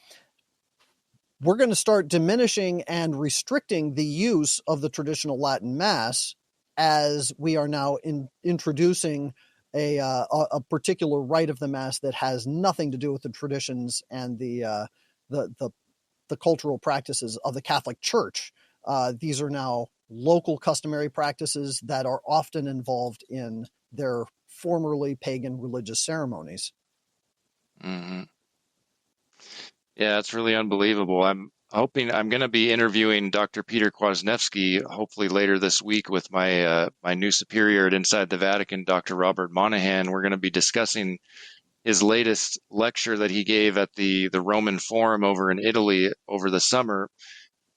Speaker 4: we're going to start diminishing and restricting the use of the traditional Latin Mass as we are now introducing a particular rite of the Mass that has nothing to do with the traditions and the cultural practices of the Catholic Church. These are now local customary practices that are often involved in their formerly pagan religious ceremonies.
Speaker 7: Mm-hmm. Yeah, it's really unbelievable. I'm hoping I'm going to be interviewing Dr. Peter Kwasniewski hopefully later this week with my my new superior at Inside the Vatican, Dr. Robert Monahan. We're going to be discussing his latest lecture that he gave at the Roman Forum over in Italy over the summer.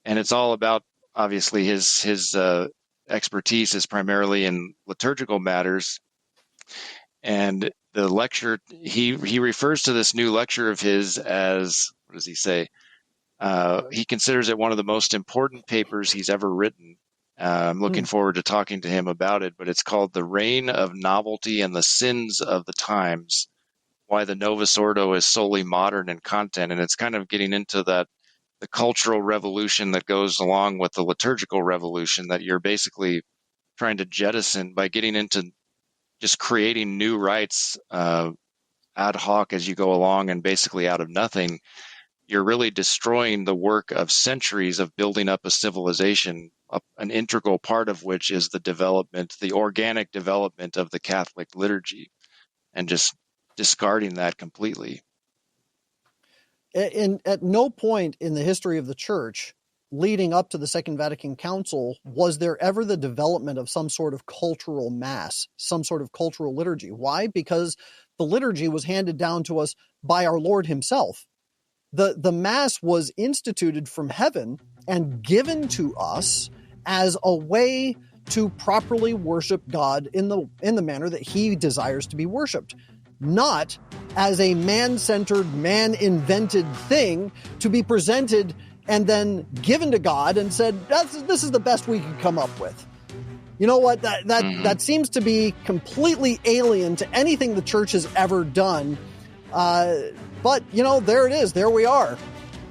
Speaker 7: And it's all about obviously his expertise is primarily in liturgical matters. And the lecture, he refers to this new lecture of his as, what does he say? He considers it one of the most important papers he's ever written. I'm looking forward to talking to him about it, but it's called The Reign of Novelty and the Sins of the Times, Why the Novus Ordo is Solely Modern in Content. And it's kind of getting into the cultural revolution that goes along with the liturgical revolution that you're basically trying to jettison by getting into just creating new rites ad hoc as you go along and basically out of nothing. You're really destroying the work of centuries of building up a civilization, an integral part of which is the organic development of the Catholic liturgy, and just discarding that completely.
Speaker 4: At no point in the history of the church leading up to the Second Vatican Council was there ever the development of some sort of cultural mass, some sort of cultural liturgy. Why? Because the liturgy was handed down to us by our Lord himself. The Mass was instituted from heaven and given to us as a way to properly worship God in the manner that he desires to be worshiped, not as a man-centered, man-invented thing to be presented and then given to God and said, this is the best we can come up with. You know what? That seems to be completely alien to anything the church has ever done. But, there it is. There we are.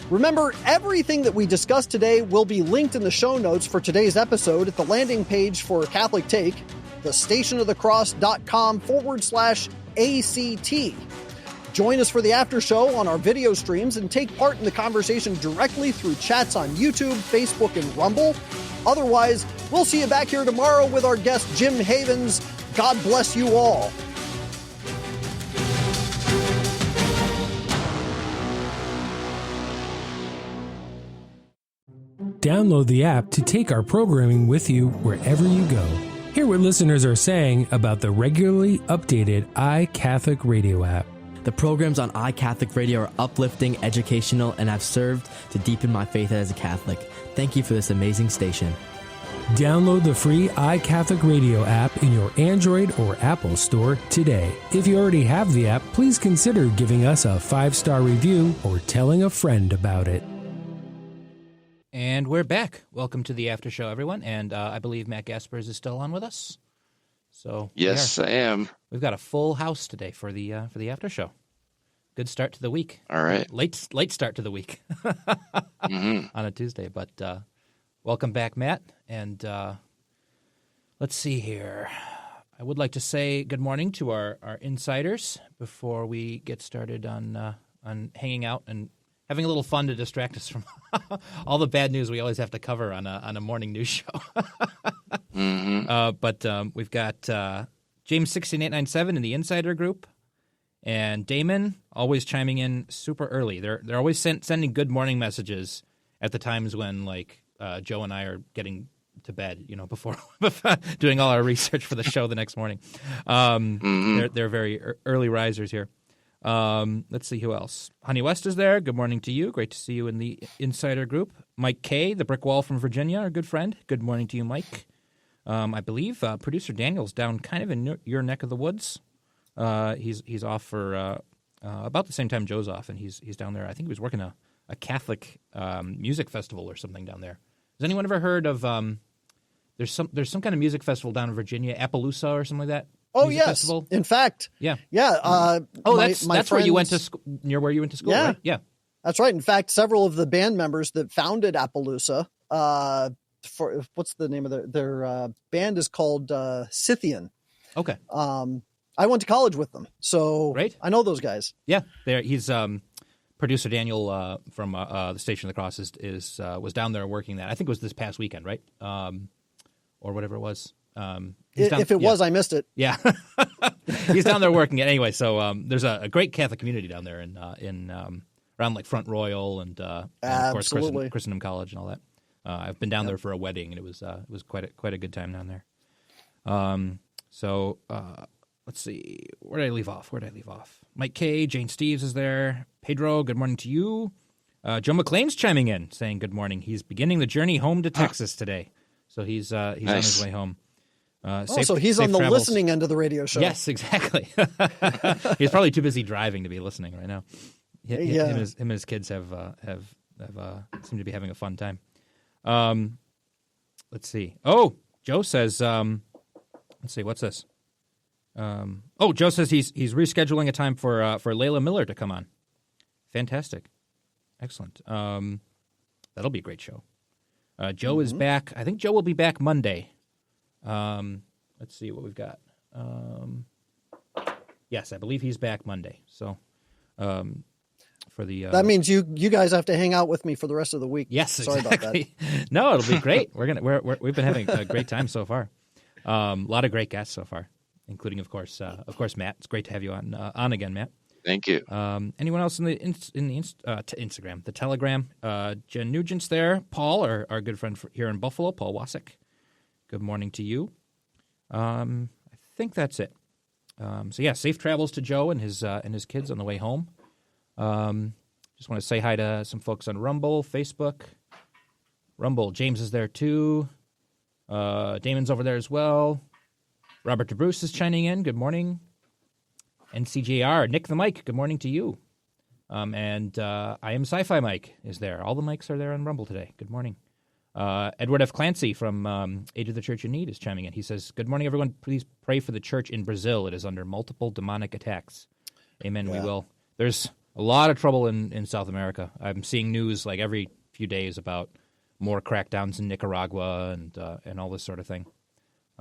Speaker 4: Remember, everything that we discussed today will be linked in the show notes for today's episode at the landing page for Catholic Take, thestationofthecross.com/ACT. Join us for the after show on our video streams and take part in the conversation directly through chats on YouTube, Facebook, and Rumble. Otherwise, we'll see you back here tomorrow with our guest, Jim Havens. God bless you all.
Speaker 8: Download the app to take our programming with you wherever you go. Hear what listeners are saying about the regularly updated iCatholic Radio app.
Speaker 9: The programs on iCatholic Radio are uplifting, educational, and have served to deepen my faith as a Catholic. Thank you for this amazing station.
Speaker 8: Download the free iCatholic Radio app in your Android or Apple store today. If you already have the app, please consider giving us a 5-star review or telling a friend about it.
Speaker 5: And we're back. Welcome to the after show, everyone. And I believe Matt Gaspers is still on with us. So
Speaker 7: yes, I am.
Speaker 5: We've got a full house today for the after show. Good start to the week.
Speaker 7: All right,
Speaker 5: late start to the week on a Tuesday. But welcome back, Matt. And let's see here. I would like to say good morning to our insiders before we get started on hanging out and having a little fun to distract us from all the bad news we always have to cover on a morning news show. But we've got James 16897 in the Insider group, and Damon always chiming in super early. They're always sending good morning messages at the times when Joe and I are getting to bed, before doing all our research for the show the next morning. They're very early risers here. Let's see who else. Honey West is there. Good morning to you. Great to see you in the Insider group. Mike K., the Brick Wall from Virginia, our good friend. Good morning to you, Mike. I believe producer Daniel's down kind of in your neck of the woods. He's off for about the same time Joe's off, and he's down there. I think he was working a Catholic music festival or something down there. Has anyone ever heard of there's some kind of music festival down in Virginia, Appaloosa or something like that?
Speaker 4: Oh,
Speaker 5: music
Speaker 4: yes.
Speaker 5: Festival?
Speaker 4: In fact.
Speaker 5: Yeah.
Speaker 4: Yeah.
Speaker 5: That's where you went to school, near where you went to school, right? Yeah.
Speaker 4: That's right. In fact, several of the band members that founded Appaloosa, what's the name of their band is called Scythian.
Speaker 5: Okay.
Speaker 4: I went to college with them, so
Speaker 5: right.
Speaker 4: I know those guys.
Speaker 5: Yeah. He's producer Daniel from the Station of the Cross was down there working that. I think it was this past weekend, right? Or whatever it was.
Speaker 4: If it was, I missed it.
Speaker 5: Yeah, he's down there working it anyway. So there's a great Catholic community down there in around Front Royal and of course Christendom College and all that. I've been down there for a wedding, and it was quite a good time down there. So let's see, where did I leave off? Mike K, Jane Steves is there. Pedro, good morning to you. Joe McLean's chiming in, saying good morning. He's beginning the journey home to Texas today, so he's on his way home.
Speaker 4: So he's on the
Speaker 5: travels.
Speaker 4: Listening end of the radio show.
Speaker 5: Yes, exactly. He's probably too busy driving to be listening right now. Him and his kids have seem to be having a fun time. Let's see. Oh, Joe says. Let's see. What's this? Joe says he's rescheduling a time for Layla Miller to come on. Fantastic, excellent. That'll be a great show. Joe is back. I think Joe will be back Monday. Let's see what we've got. Yes, I believe he's back Monday. So, for the
Speaker 4: that means you guys have to hang out with me for the rest of the week.
Speaker 5: Yes,
Speaker 4: sorry
Speaker 5: exactly.
Speaker 4: about that.
Speaker 5: No, it'll be great. We've been having a great time so far. A lot of great guests so far, including of course Matt. It's great to have you on again, Matt.
Speaker 7: Thank you.
Speaker 5: Anyone else in the Instagram, the Telegram? Jen Nugent's there. Paul, our good friend here in Buffalo, Paul Wasik. Good morning to you. I think that's it. Safe travels to Joe and his kids on the way home. Just want to say hi to some folks on Rumble, Facebook. Rumble, James is there too. Damon's over there as well. Robert DeBruce is chiming in. Good morning. NCJR, Nick the Mike, good morning to you. And I am Sci-Fi Mike is there. All the mics are there on Rumble today. Good morning. Edward F. Clancy from Age of the Church in Need is chiming in. He says, good morning, everyone. Please pray for the church in Brazil. It is under multiple demonic attacks. Amen, we will. There's a lot of trouble in South America. I'm seeing news like every few days about more crackdowns in Nicaragua and all this sort of thing.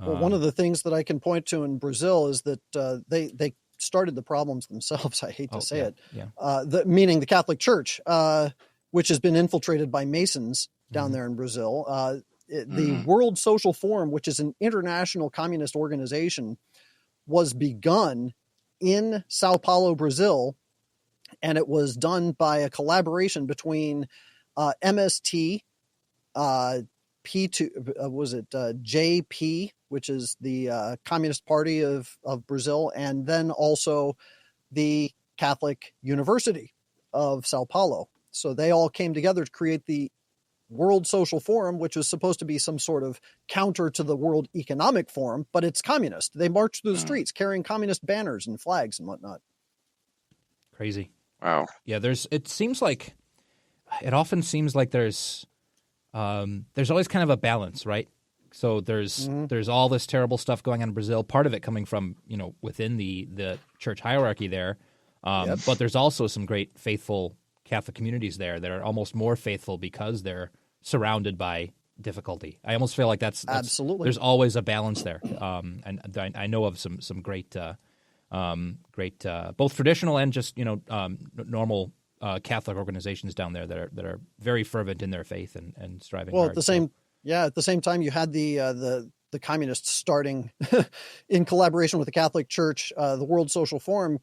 Speaker 4: Well, one of the things that I can point to in Brazil is that they started the problems themselves. I hate to say it. Yeah. Meaning the Catholic Church, which has been infiltrated by Masons down there in Brazil. The World Social Forum, which is an international communist organization, was begun in Sao Paulo, Brazil, and it was done by a collaboration between MST, JP, which is the Communist Party of Brazil, and then also the Catholic University of Sao Paulo. So they all came together to create the World Social Forum, which was supposed to be some sort of counter to the World Economic Forum, but it's communist. They march through the streets carrying communist banners and flags and whatnot.
Speaker 5: Crazy.
Speaker 7: Wow.
Speaker 5: Yeah, it often seems like there's always kind of a balance, right? So there's all this terrible stuff going on in Brazil, part of it coming from, within the church hierarchy there. But there's also some great faithful Catholic communities there that are almost more faithful because they're surrounded by difficulty. I almost feel like that's
Speaker 4: absolutely.
Speaker 5: There's always a balance there. And I know of some great both traditional and just, normal Catholic organizations down there that are very fervent in their faith and striving hard.
Speaker 4: At the same time, you had the communists starting in collaboration with the Catholic Church, the World Social Forum.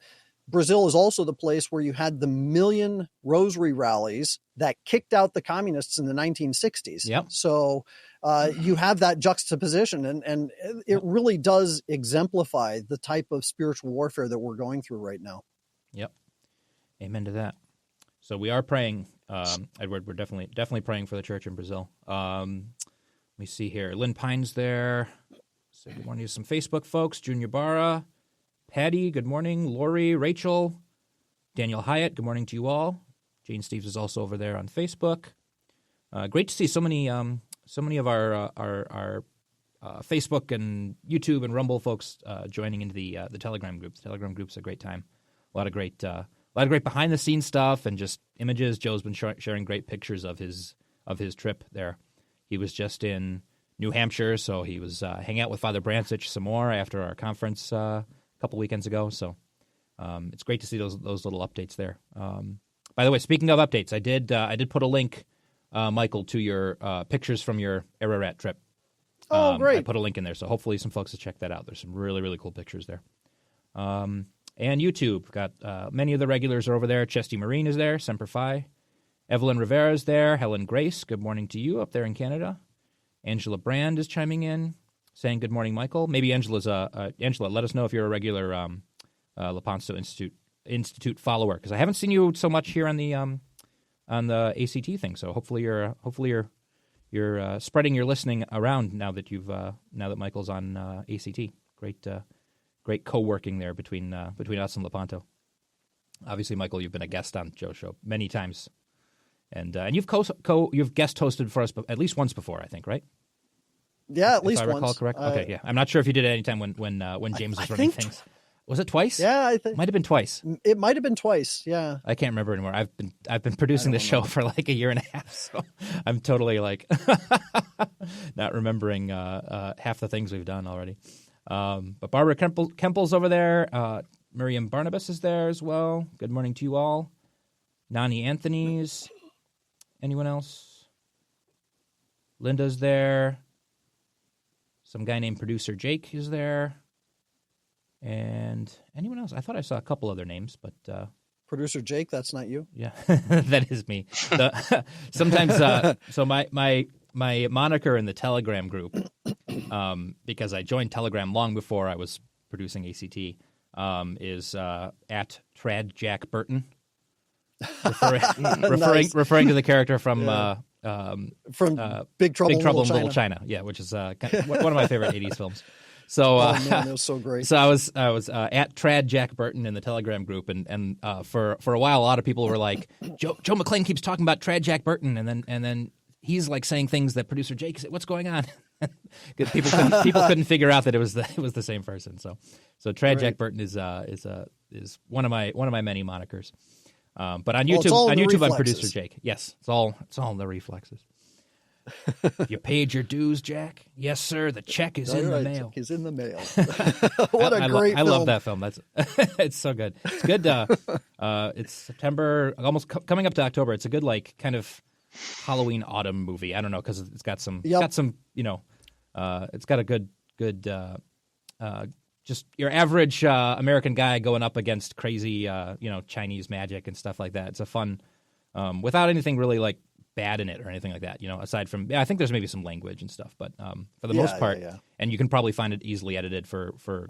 Speaker 4: Brazil is also the place where you had the Million Rosary rallies that kicked out the communists in the 1960s.
Speaker 5: Yep.
Speaker 4: So you have that juxtaposition, and it really does exemplify the type of spiritual warfare that we're going through right now.
Speaker 5: Yep. Amen to that. So we are praying, Edward. We're definitely praying for the church in Brazil. Let me see here. Lynn Pine's there. So good morning to some Facebook folks. Junior Barra, Patty, good morning. Lori, Rachel, Daniel Hyatt, good morning to you all. Jane Steves is also over there on Facebook. Great to see so many of our Facebook and YouTube and Rumble folks joining into the Telegram group. The Telegram group's a great time. A lot of great behind the scenes stuff and just images. Joe's been sharing great pictures of his trip there. He was just in New Hampshire, so he was hanging out with Father Brancich some more after our conference a couple weekends ago. So it's great to see those little updates there. By the way, speaking of updates, I did put a link, Michael, to your pictures from your Ararat trip.
Speaker 4: Oh, great!
Speaker 5: I put a link in there, so hopefully some folks will check that out. There's some really, really cool pictures there. And YouTube got many of the regulars are over there. Chesty Marine is there. Semper Fi. Evelyn Rivera is there. Helen Grace, good morning to you up there in Canada. Angela Brand is chiming in, saying good morning, Michael. Maybe Angela, let us know if you're a regular Lepanto Institute follower, because I haven't seen you so much here on the the ACT thing. So hopefully you're spreading your listening around now that Michael's on ACT. Great co-working there between us and Lepanto. Obviously, Michael, you've been a guest on Joe's show many times, and you've you've guest hosted for us at least once before, I think, right?
Speaker 4: Yeah, at least
Speaker 5: once. If I recall correct. Okay, yeah. I'm not sure if you did it any time when James was running things. Was it twice?
Speaker 4: Yeah, I think
Speaker 5: might have been twice.
Speaker 4: It might have been twice. Yeah,
Speaker 5: I can't remember anymore. I've been producing the show for like a year and a half, so I'm totally like not remembering half the things we've done already. But Barbara Kempel's over there. Miriam Barnabas is there as well. Good morning to you all. Nani Anthony's. Anyone else? Linda's there. Some guy named Producer Jake is there. And anyone else? I thought I saw a couple other names, but...
Speaker 4: Producer Jake, that's not you?
Speaker 5: Yeah, that is me. Sometimes, so my moniker in the Telegram group, because I joined Telegram long before I was producing ACT, is at Trad Jack Burton, referring to the character from
Speaker 4: Big Trouble
Speaker 5: in Little China. Yeah, which is one of my favorite '80s films. So,
Speaker 4: oh man, that was so great.
Speaker 5: So I was at Trad Jack Burton in the Telegram group, and for a while, a lot of people were like, Joe McClane keeps talking about Trad Jack Burton, and then he's like saying things that producer Jake said, what's going on? People couldn't figure out that it was the same person. So Trad Jack Burton is one of my many monikers. But on YouTube I'm producer Jake. Yes, it's all in the reflexes. You paid your dues, Jack? Yes, sir. The check is in the mail.
Speaker 4: Check is in the mail. What a great film.
Speaker 5: I love that film. That's it's so good. It's good. It's September, almost coming up to October. It's a good kind of Halloween autumn movie. I don't know because it's got some it's got a good just your average American guy going up against crazy Chinese magic and stuff like that. It's a fun without anything really bad in it or anything like that, aside from, I think there's maybe some language and stuff, but for the most part, and you can probably find it easily edited for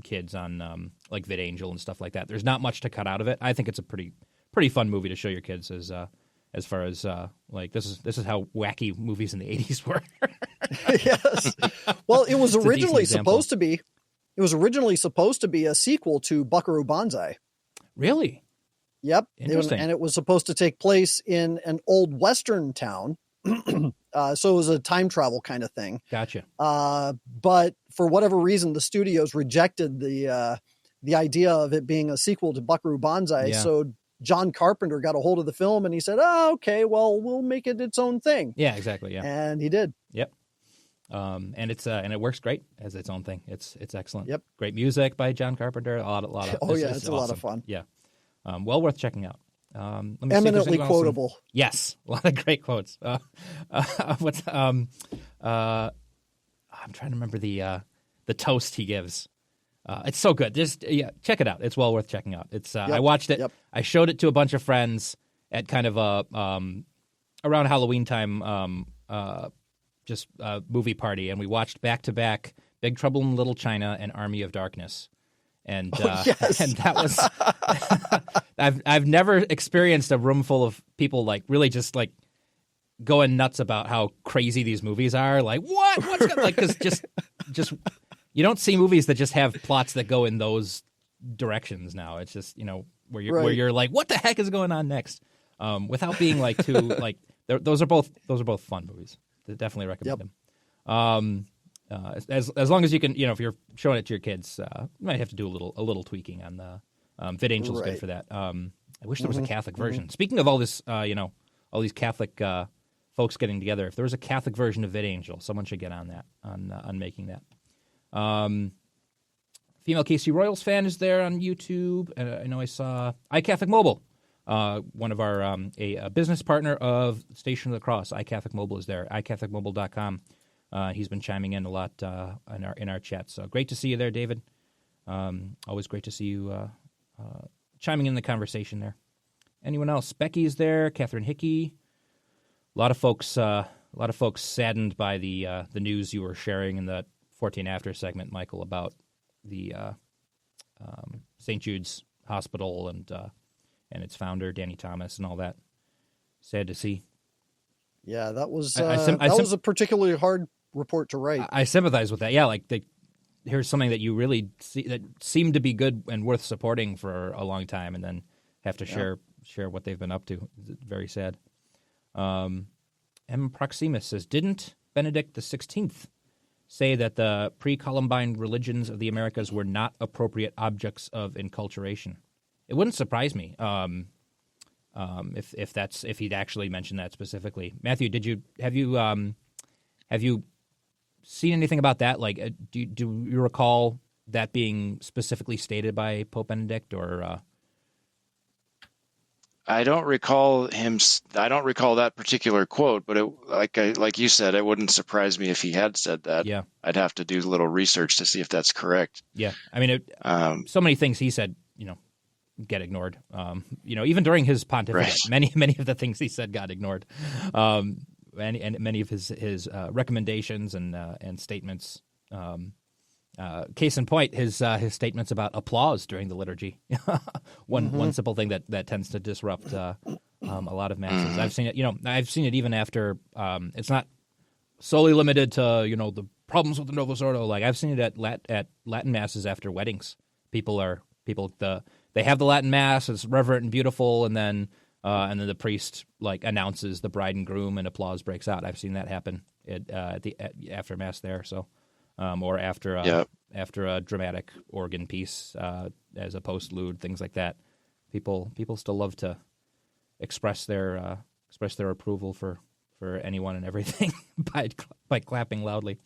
Speaker 5: kids on VidAngel and stuff like that. There's not much to cut out of it. I think it's a pretty fun movie to show your kids as far as this is how wacky movies in the 80s were.
Speaker 4: Yes. Well, it was originally supposed to be a sequel to Buckaroo Banzai.
Speaker 5: Really?
Speaker 4: Yep.
Speaker 5: Interesting.
Speaker 4: And it was supposed to take place in an old Western town. So it was a time travel kind of thing.
Speaker 5: Gotcha.
Speaker 4: But for whatever reason, the studios rejected the idea of it being a sequel to Buckaroo Banzai. Yeah. So John Carpenter got a hold of the film and he said, okay, well, we'll make it its own thing.
Speaker 5: Yeah, exactly. Yeah.
Speaker 4: And he did.
Speaker 5: Yep. And it's and it works great as its own thing. It's excellent.
Speaker 4: Yep.
Speaker 5: Great music by John Carpenter. A lot of.
Speaker 4: It's a lot of fun.
Speaker 5: Yeah. Well worth checking out. Let me
Speaker 4: eminently quotable.
Speaker 5: Yes, a lot of great quotes. I'm trying to remember the toast he gives. It's so good. Just check it out. It's well worth checking out. It's I watched it. Yep. I showed it to a bunch of friends at kind of a around Halloween time. Just a movie party, and we watched back to back Big Trouble in Little China and Army of Darkness. And and that was I've never experienced a room full of people really just going nuts about how crazy these movies are. What's because just you don't see movies that just have plots that go in those directions now. It's just where you're like, what the heck is going on next? Without being too those are both fun movies. Definitely recommend them. As long as you can, if you're showing it to your kids, you might have to do a little tweaking on the VidAngel's good for that. I wish there was a Catholic version. Speaking of all this, all these Catholic folks getting together, if there was a Catholic version of VidAngel, someone should get on that, on making that. Female KC Royals fan is there on YouTube. I know I saw iCatholic Mobile. One of our a business partner of Station of the Cross, iCatholic Mobile, is there. iCatholicMobile.com. He's been chiming in a lot in our chat. So great to see you there, David. Always great to see you chiming in the conversation there. Anyone else? Becky's there. Catherine Hickey. A lot of folks saddened by the news you were sharing in the 14 After segment, Michael, about the St. Jude's Hospital and its founder, Danny Thomas, and all that. Sad to see.
Speaker 4: Yeah, that was
Speaker 5: that
Speaker 4: was a particularly hard report to write.
Speaker 5: I sympathize with that. Yeah, like here's something that you really see that seemed to be good and worth supporting for a long time, and then have to share what they've been up to. It's very sad. M. Proximus says, didn't Benedict XVI say that the pre-Columbine religions of the Americas were not appropriate objects of enculturation? It wouldn't surprise me if he'd actually mentioned that specifically. Matthew, have you seen anything about that? Like, do you recall that being specifically stated by Pope Benedict, or?
Speaker 7: I don't recall that particular quote, but like you said, it wouldn't surprise me if he had said that.
Speaker 5: Yeah,
Speaker 7: I'd have to do a little research to see if that's correct.
Speaker 5: Yeah, I mean, so many things he said, get ignored. Even during his pontificate,
Speaker 7: right.
Speaker 5: many of the things he said got ignored, and many of his recommendations and statements. Case in point, his statements about applause during the liturgy. One simple thing that tends to disrupt a lot of masses. I've seen it. I've seen it even after. It's not solely limited to the problems with the Novus Ordo. Like, I've seen it at Latin masses after weddings. They have the Latin mass. It's reverent and beautiful, and then the priest announces the bride and groom, and applause breaks out. I've seen that happen after mass there. So. Or after a dramatic organ piece as a postlude, things like that. People still love to express their approval for anyone and everything by clapping loudly.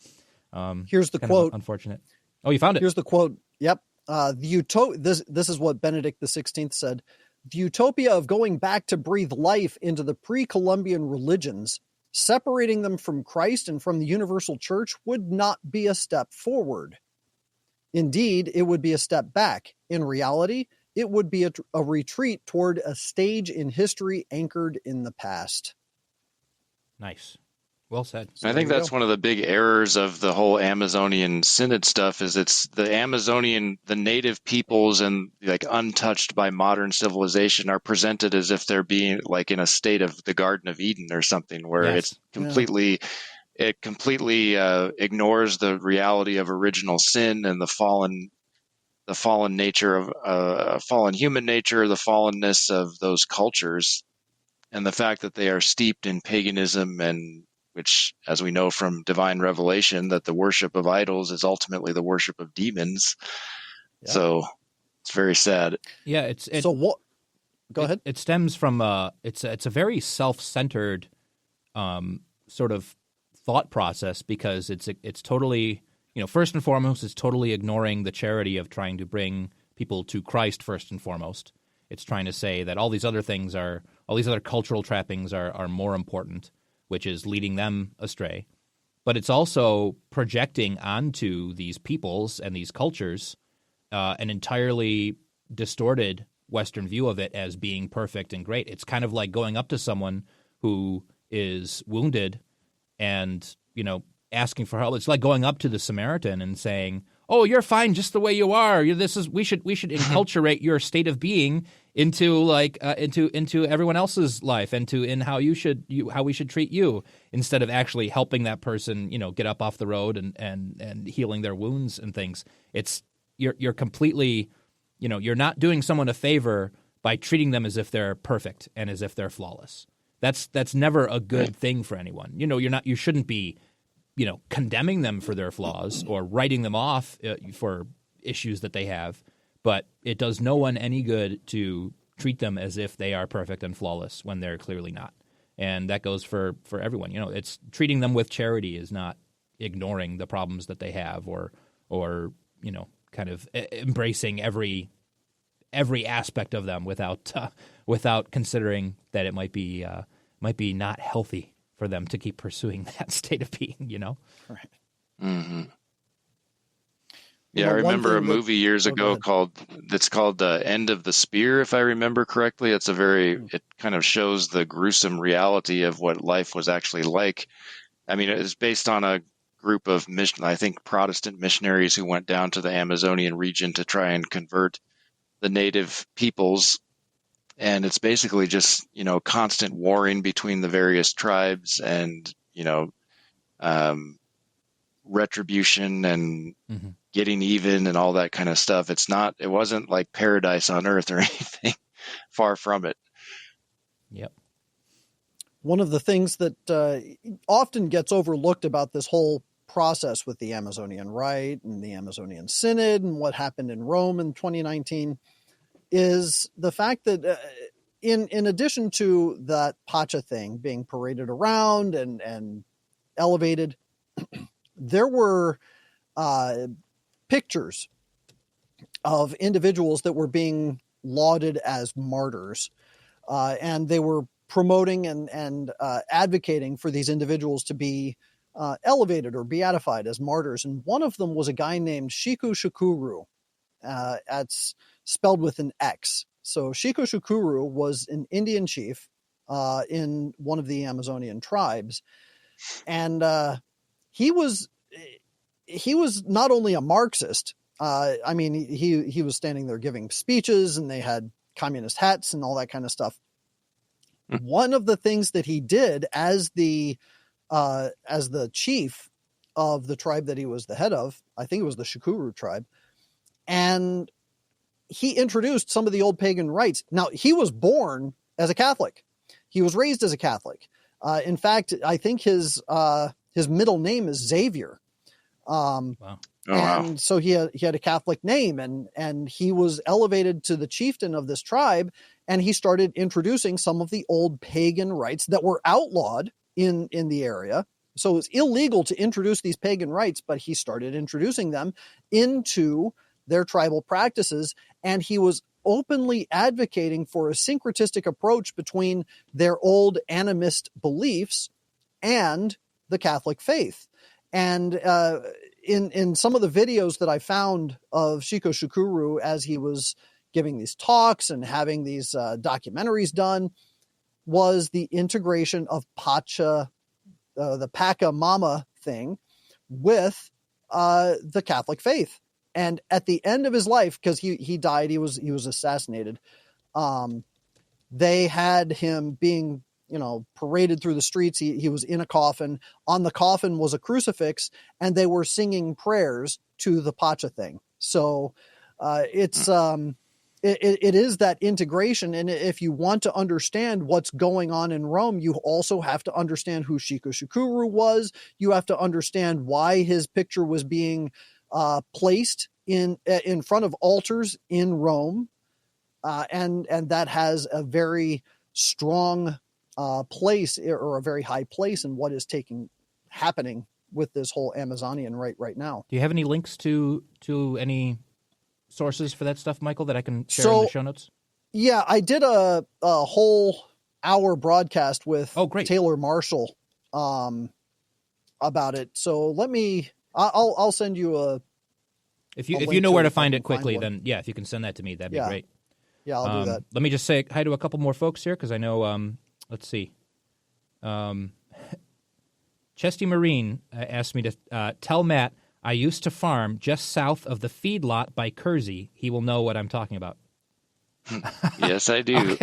Speaker 4: Here's the quote.
Speaker 5: Unfortunate. Oh, you found it.
Speaker 4: Here's the quote. Yep. This is what Benedict XVI said. The utopia of going back to breathe life into the pre-Columbian religions, separating them from Christ and from the universal church, would not be a step forward. Indeed, it would be a step back. In reality, it would be a retreat toward a stage in history anchored in the past.
Speaker 5: Nice. Well said.
Speaker 7: I think that's one of the big errors of the whole Amazonian Synod stuff is it's the native peoples and untouched by modern civilization are presented as if they're being in a state of the Garden of Eden or something where it's completely ignores the reality of original sin and the fallen nature of fallen human nature, the fallenness of those cultures, and the fact that they are steeped in paganism and which, as we know from divine revelation, that the worship of idols is ultimately the worship of demons. Yeah. So it's very sad.
Speaker 5: Yeah.
Speaker 4: So what? Go ahead.
Speaker 5: It stems from it's a very self-centered sort of thought process because it's totally, first and foremost, it's totally ignoring the charity of trying to bring people to Christ first and foremost. It's trying to say that all these other cultural trappings are more important, which is leading them astray. But it's also projecting onto these peoples and these cultures an entirely distorted Western view of it as being perfect and great. It's kind of like going up to someone who is wounded and, asking for help. It's like going up to the Samaritan and saying, "Oh, you're fine just the way you are. We should enculturate your state of being into into everyone else's life and in how we should treat you, instead of actually helping that person, get up off the road and healing their wounds and things." It's you're completely, you're not doing someone a favor by treating them as if they're perfect and as if they're flawless. That's never a good thing for anyone. You shouldn't be condemning them for their flaws or writing them off for issues that they have, but it does no one any good to treat them as if they are perfect and flawless when they're clearly not. And that goes for everyone. It's treating them with charity is not ignoring the problems that they have or kind of embracing every aspect of them without considering that it might be not healthy for them to keep pursuing that state of being,
Speaker 4: Right.
Speaker 7: Mm-hmm. Yeah, I remember a movie years ago called End of the Spear, if I remember correctly. It kind of shows the gruesome reality of what life was actually like. I mean, it was based on a group of Protestant missionaries who went down to the Amazonian region to try and convert the native peoples. And it's basically just, constant warring between the various tribes and, retribution and getting even and all that kind of stuff. It wasn't like paradise on earth or anything. Far from it.
Speaker 5: Yep.
Speaker 4: One of the things that often gets overlooked about this whole process with the Amazonian Rite and the Amazonian Synod and what happened in Rome in 2019 is the fact that in addition to that Pacha thing being paraded around and elevated, there were pictures of individuals that were being lauded as martyrs, and they were promoting and advocating for these individuals to be elevated or beatified as martyrs. And one of them was a guy named Shiku Shukuru. It's spelled with an X. So Shiku Shukuru was an Indian chief in one of the Amazonian tribes. And he was not only a Marxist. He was standing there giving speeches, and they had communist hats and all that kind of stuff. One of the things that he did as the chief of the tribe that he was the head of, I think it was the Shukuru tribe, and he introduced some of the old pagan rites. Now, he was born as a Catholic. He was raised as a Catholic. In fact, I think his middle name is Xavier.
Speaker 5: Wow.
Speaker 7: Oh, wow.
Speaker 4: And so he had a Catholic name, and he was elevated to the chieftain of this tribe, and he started introducing some of the old pagan rites that were outlawed in the area. So it's illegal to introduce these pagan rites, but he started introducing them into their tribal practices, and he was openly advocating for a syncretistic approach between their old animist beliefs and the Catholic faith. And in some of the videos that I found of Shiku Shukuru as he was giving these talks and having these documentaries done, was the integration of Pacha, the Paca Mama thing, with the Catholic faith. And at the end of his life, because he died, he was assassinated. They had him being, paraded through the streets. He was in a coffin. On the coffin was a crucifix, and they were singing prayers to the Pacha thing. So it is that integration. And if you want to understand what's going on in Rome, you also have to understand who Shiku Shukuru was. You have to understand why his picture was being placed in front of altars in Rome. And that has a very strong place, or a very high place in what is happening with this whole Amazonian rite right now.
Speaker 5: Do you have any links to any sources for that stuff, Michael, that I can share in the show notes?
Speaker 4: Yeah, I did a whole hour broadcast with Taylor Marshall about it. So I'll send you a.
Speaker 5: If you know where to find it quickly, then if you can send that to me, that'd be great.
Speaker 4: Yeah, I'll do that.
Speaker 5: Let me just say hi to a couple more folks here, because I know. Let's see. Chesty Marine asked me to tell Matt I used to farm just south of the feedlot by Kersey. He will know what I'm talking about.
Speaker 7: Yes, I do.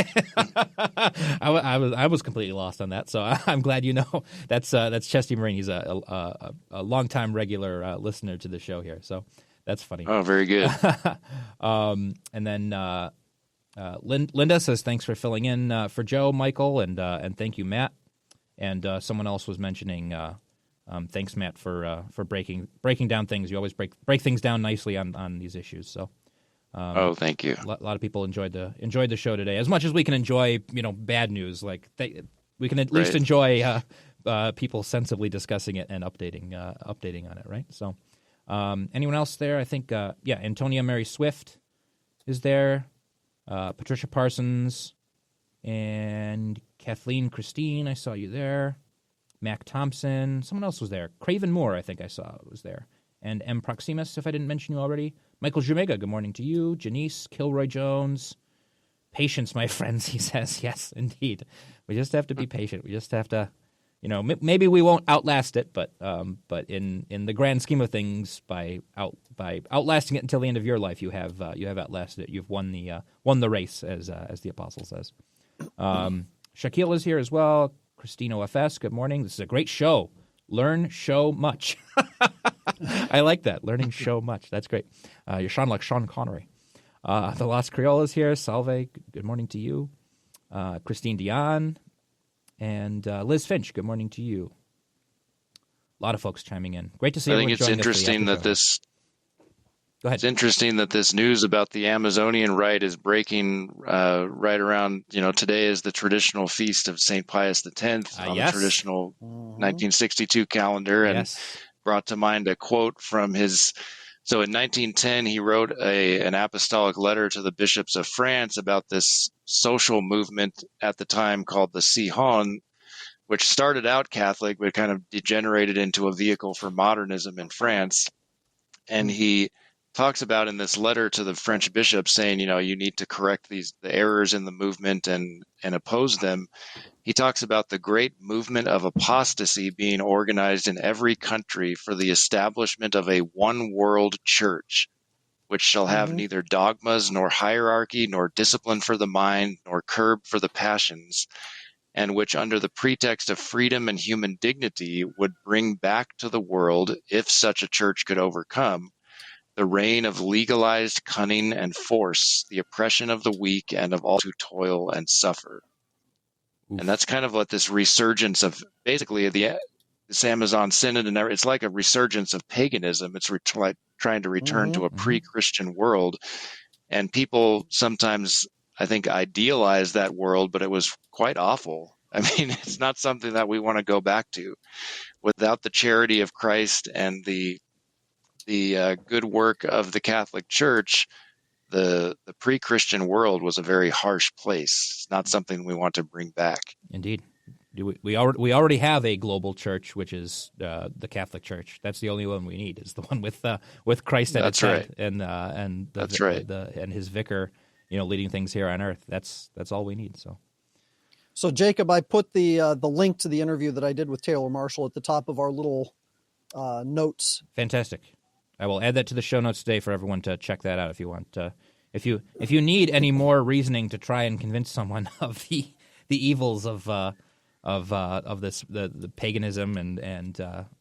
Speaker 5: I was completely lost on that, so I'm glad you know. That's Chesty Marine. He's a longtime regular listener to the show here, so that's funny.
Speaker 7: Oh, very good.
Speaker 5: And then Linda says thanks for filling in for Joe, Michael, and thank you, Matt. And someone else was mentioning thanks, Matt, for breaking down things. You always break things down nicely on these issues. So.
Speaker 7: Thank you.
Speaker 5: A lot of people enjoyed the show today, as much as we can enjoy, bad news. Like we can at least enjoy people sensibly discussing it and updating on it, right? So, anyone else there? I think, Antonia Mary Swift is there, Patricia Parsons, and Kathleen Christine. I saw you there. Mac Thompson. Someone else was there. Craven Moore, I think I saw was there. And M. Proximus, if I didn't mention you already. Michael Jumega, good morning to you. Janice, Kilroy Jones. Patience, my friends, he says. Yes, indeed. We just have to be patient. We just have to, maybe we won't outlast it, but in the grand scheme of things, by outlasting it until the end of your life, you have outlasted it. You've won the race, as the apostle says. Shaquille is here as well. Christine OFS, good morning. This is a great show. Learn, show much. I like that. Learning, show much. That's great. You sound like Sean Connery. The Lost Creole is here. Salve, good morning to you. Christine Dion and Liz Finch, good morning to you. A lot of folks chiming in. Great to see you.
Speaker 7: I think it's interesting that this.
Speaker 5: Go ahead.
Speaker 7: It's interesting that this news about the Amazonian rite is breaking right around, today is the traditional feast of St. Pius X on the traditional 1962 calendar, and brought to mind a quote from his. So in 1910, he wrote an apostolic letter to the bishops of France about this social movement at the time called the Synod, which started out Catholic but kind of degenerated into a vehicle for modernism in France. And he talks about in this letter to the French bishops saying, you need to correct the errors in the movement and oppose them. He talks about the great movement of apostasy being organized in every country for the establishment of a one world church, which shall have neither dogmas nor hierarchy nor discipline for the mind nor curb for the passions, and which under the pretext of freedom and human dignity would bring back to the world, if such a church could overcome, the reign of legalized cunning and force, the oppression of the weak and of all who toil and suffer. Oof. And that's kind of what this resurgence of basically this Amazon Synod, and it's like a resurgence of paganism. It's like trying to return to a pre-Christian world. And people sometimes, I think, idealize that world, but it was quite awful. I mean, it's not something that we want to go back to. Without the charity of Christ and the good work of the Catholic Church, the pre-Christian world was a very harsh place. It's not something we want to bring back.
Speaker 5: Indeed. We already have a global church, which is the Catholic Church. That's the only one we need. Is the one with Christ at its head, and and his vicar, leading things here on earth. That's all we need.
Speaker 4: So Jacob, I put the link to the interview that I did with Taylor Marshall at the top of our little notes.
Speaker 5: Fantastic. I will add that to the show notes today for everyone to check that out if you want. If you need any more reasoning to try and convince someone of the evils of this the paganism and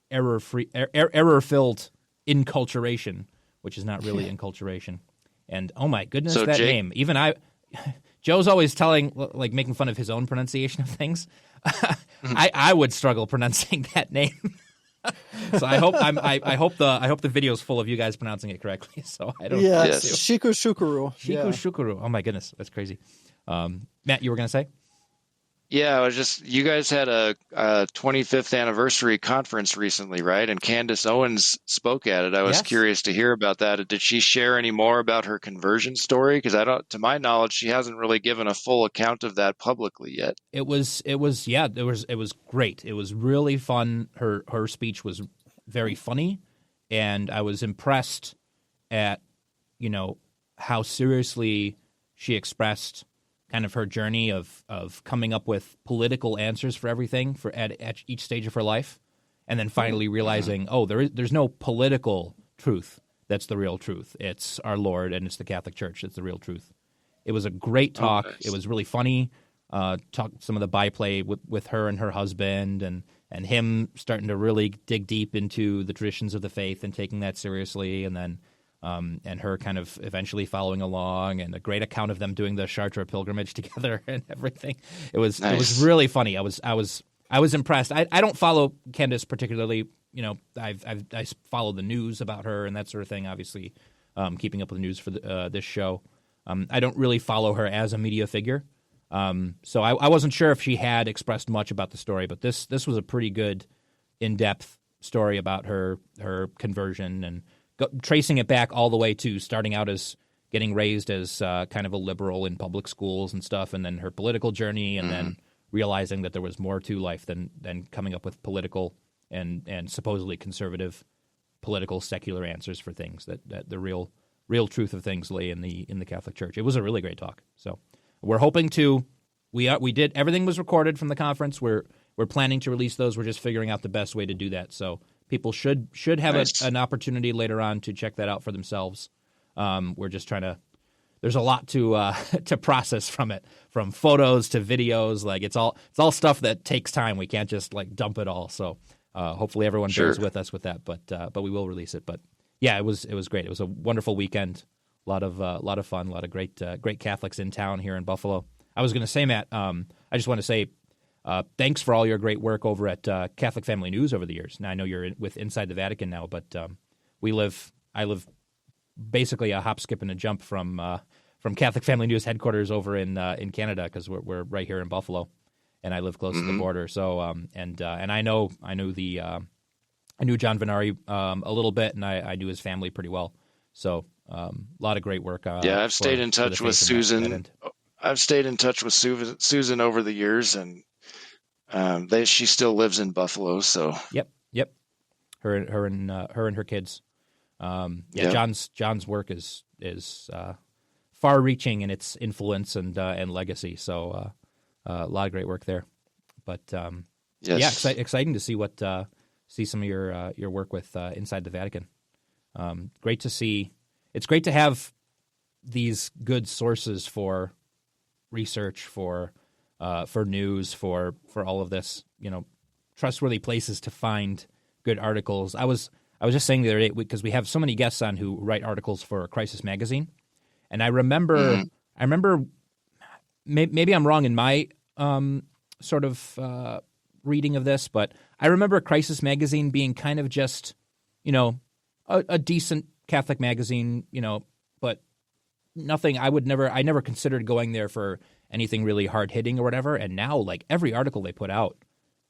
Speaker 5: error-filled inculturation, which is not really inculturation. And oh my goodness, so that name! Even Joe's always making fun of his own pronunciation of things. I would struggle pronouncing that name. So I hope the video is full of you guys pronouncing it correctly. So I don't.
Speaker 4: Yeah, Shiku Shukuru.
Speaker 5: Shukuru. Oh my goodness, that's crazy. Matt, you were going to say?
Speaker 7: Yeah, you guys had a 25th anniversary conference recently, right? And Candace Owens spoke at it. I was curious to hear about that. Did she share any more about her conversion story? Because to my knowledge, she hasn't really given a full account of that publicly yet.
Speaker 5: It was great. It was really fun. Her speech was very funny, and I was impressed at how seriously she expressed kind of her journey of coming up with political answers for everything at each stage of her life, and then finally realizing, there's no political truth that's the real truth. It's our Lord and it's the Catholic Church that's the real truth. It was a great talk. Nice. It was really funny. Talked some of the byplay with her and her husband and him starting to really dig deep into the traditions of the faith and taking that seriously, and then and her kind of eventually following along, and a great account of them doing the Chartres pilgrimage together and everything. It was really funny. I was impressed. I don't follow Candace particularly. I follow the news about her and that sort of thing. Obviously, keeping up with the news for this show. I don't really follow her as a media figure, so I wasn't sure if she had expressed much about the story. But this was a pretty good, in-depth story about her conversion and tracing it back all the way to starting out as getting raised as kind of a liberal in public schools and stuff, and then her political journey, and then realizing that there was more to life than coming up with political and supposedly conservative political secular answers for things, that the real truth of things lay in the Catholic Church. It was a really great talk. So we're hoping to we did everything was recorded from the conference. We're planning to release those. We're just figuring out the best way to do that. So people should have an opportunity later on to check that out for themselves. We're just trying to. There's a lot to process from it, from photos to videos. Like it's all stuff that takes time. We can't just like dump it all. So hopefully everyone bears with us with that. But we will release it. But yeah, it was great. It was a wonderful weekend. A lot of fun. A lot of great Catholics in town here in Buffalo. I was going to say, Matt, I just want to say thanks for all your great work over at Catholic Family News over the years. Now I know you're with Inside the Vatican now, but I live basically a hop, skip, and a jump from Catholic Family News headquarters over in Canada, because we're right here in Buffalo, and I live close to the border. So and I knew John Venari a little bit, and I knew his family pretty well. So a lot of great work.
Speaker 7: I've stayed in touch with Susan. I've stayed in touch with Susan over the years, and she still lives in Buffalo. So
Speaker 5: yep, her and her kids. John's work is far-reaching in its influence and legacy. So a lot of great work there. But exciting to see some of your work with Inside the Vatican. Great to see. It's great to have these good sources for research, for news, for all of this. Trustworthy places to find good articles. I was just saying the other day, because we have so many guests on who write articles for Crisis Magazine, and I remember maybe I'm wrong in my sort of reading of this, but I remember Crisis Magazine being kind of just a decent Catholic magazine, but nothing. I never considered going there for anything really hard hitting or whatever. And now, like, every article they put out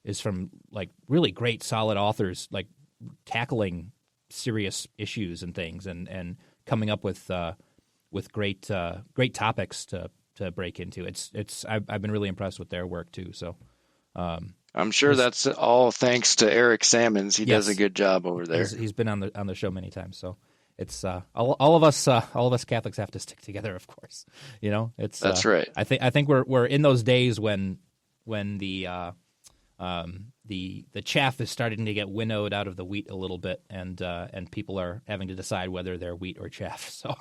Speaker 5: is from like really great, solid authors, like tackling serious issues and things, and coming up with great topics to break into. I've been really impressed with their work too. So
Speaker 7: I'm sure that's all thanks to Eric Sammons. He does a good job over there.
Speaker 5: He's been on the show many times. So it's all of us Catholics have to stick together, of course. That's
Speaker 7: right.
Speaker 5: I think we're in those days when the chaff is starting to get winnowed out of the wheat a little bit, and people are having to decide whether they're wheat or chaff. So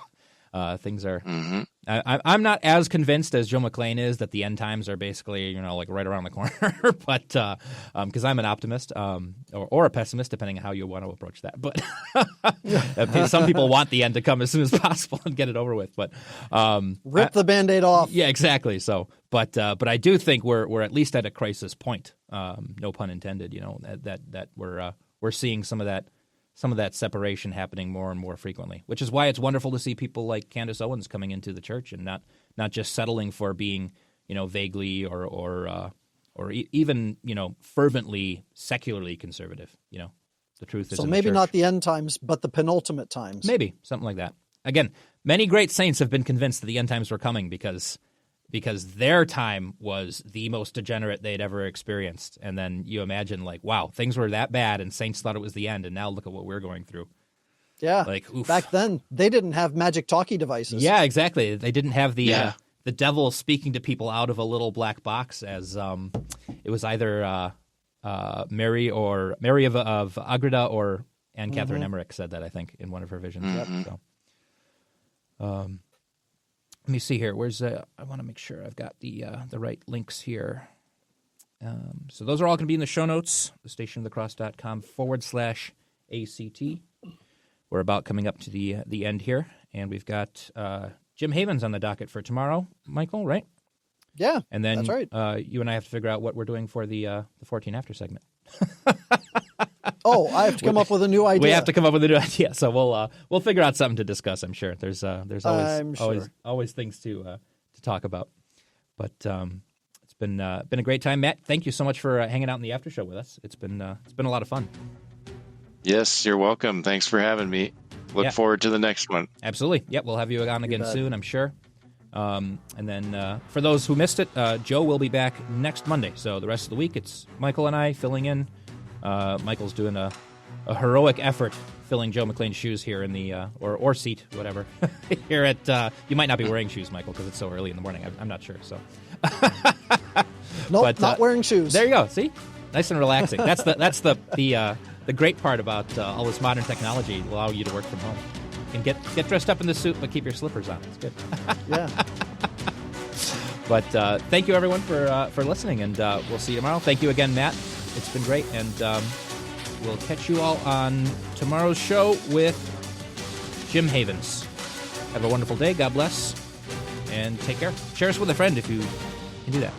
Speaker 5: things are. Mm-hmm. I'm not as convinced as Joe McClain is that the end times are basically like right around the corner, but because I'm an optimist or a pessimist, depending on how you want to approach that. But some people want the end to come as soon as possible and get it over with. But
Speaker 4: rip the Band-Aid off.
Speaker 5: Yeah, exactly. So, but I do think we're at least at a crisis point. No pun intended. That we're seeing some of that separation happening more and more frequently, which is why it's wonderful to see people like Candace Owens coming into the church and not just settling for being, vaguely or even, fervently secularly conservative. The truth is.
Speaker 4: So maybe not the end times, but the penultimate times.
Speaker 5: Maybe something like that. Again, many great saints have been convinced that the end times were coming because their time was the most degenerate they'd ever experienced. And then you imagine, like, wow, things were that bad and saints thought it was the end, and now look at what we're going through.
Speaker 4: Yeah.
Speaker 5: Like, oof.
Speaker 4: Back then, they didn't have magic talkie devices.
Speaker 5: Yeah, exactly. They didn't have the devil speaking to people out of a little black box, as it was either Mary of Agreda or Anne Catherine Emmerich said that, I think, in one of her visions.
Speaker 7: Mm-hmm.
Speaker 5: So, let me see here. I want to make sure I've got the right links here. So those are all going to be in the show notes, thestationofthecross.com/ACT. We're about coming up to the end here, and we've got Jim Havens on the docket for tomorrow, Michael, right?
Speaker 4: Yeah,
Speaker 5: and then
Speaker 4: that's right.
Speaker 5: You and I have to figure out what we're doing for the 14 After segment.
Speaker 4: Oh, I have to come up with a new idea.
Speaker 5: We have to come up with a new idea, so we'll figure out something to discuss. I'm sure there's always things to talk about. But it's been a great time, Matt. Thank you so much for hanging out in the after show with us. It's been a lot of fun.
Speaker 7: Yes, you're welcome. Thanks for having me. Look forward to the next one.
Speaker 5: Absolutely. Yep, we'll have you on again soon, I'm sure. And then for those who missed it, Joe will be back next Monday. So the rest of the week, it's Michael and I filling in. Michael's doing a heroic effort filling Joe McClain's shoes here in the or seat, whatever. Here at you might not be wearing shoes, Michael, because it's so early in the morning. I'm not sure. So
Speaker 4: Nope,
Speaker 5: but,
Speaker 4: not wearing shoes.
Speaker 5: There you go. See, nice and relaxing. That's the great part about all this modern technology. Will allow you to work from home and get dressed up in the suit, but keep your slippers on. It's good.
Speaker 4: Yeah.
Speaker 5: But thank you everyone for listening, and we'll see you tomorrow. Thank you again, Matt. It's been great, and we'll catch you all on tomorrow's show with Jim Havens. Have a wonderful day. God bless. And take care. Share us with a friend if you can do that.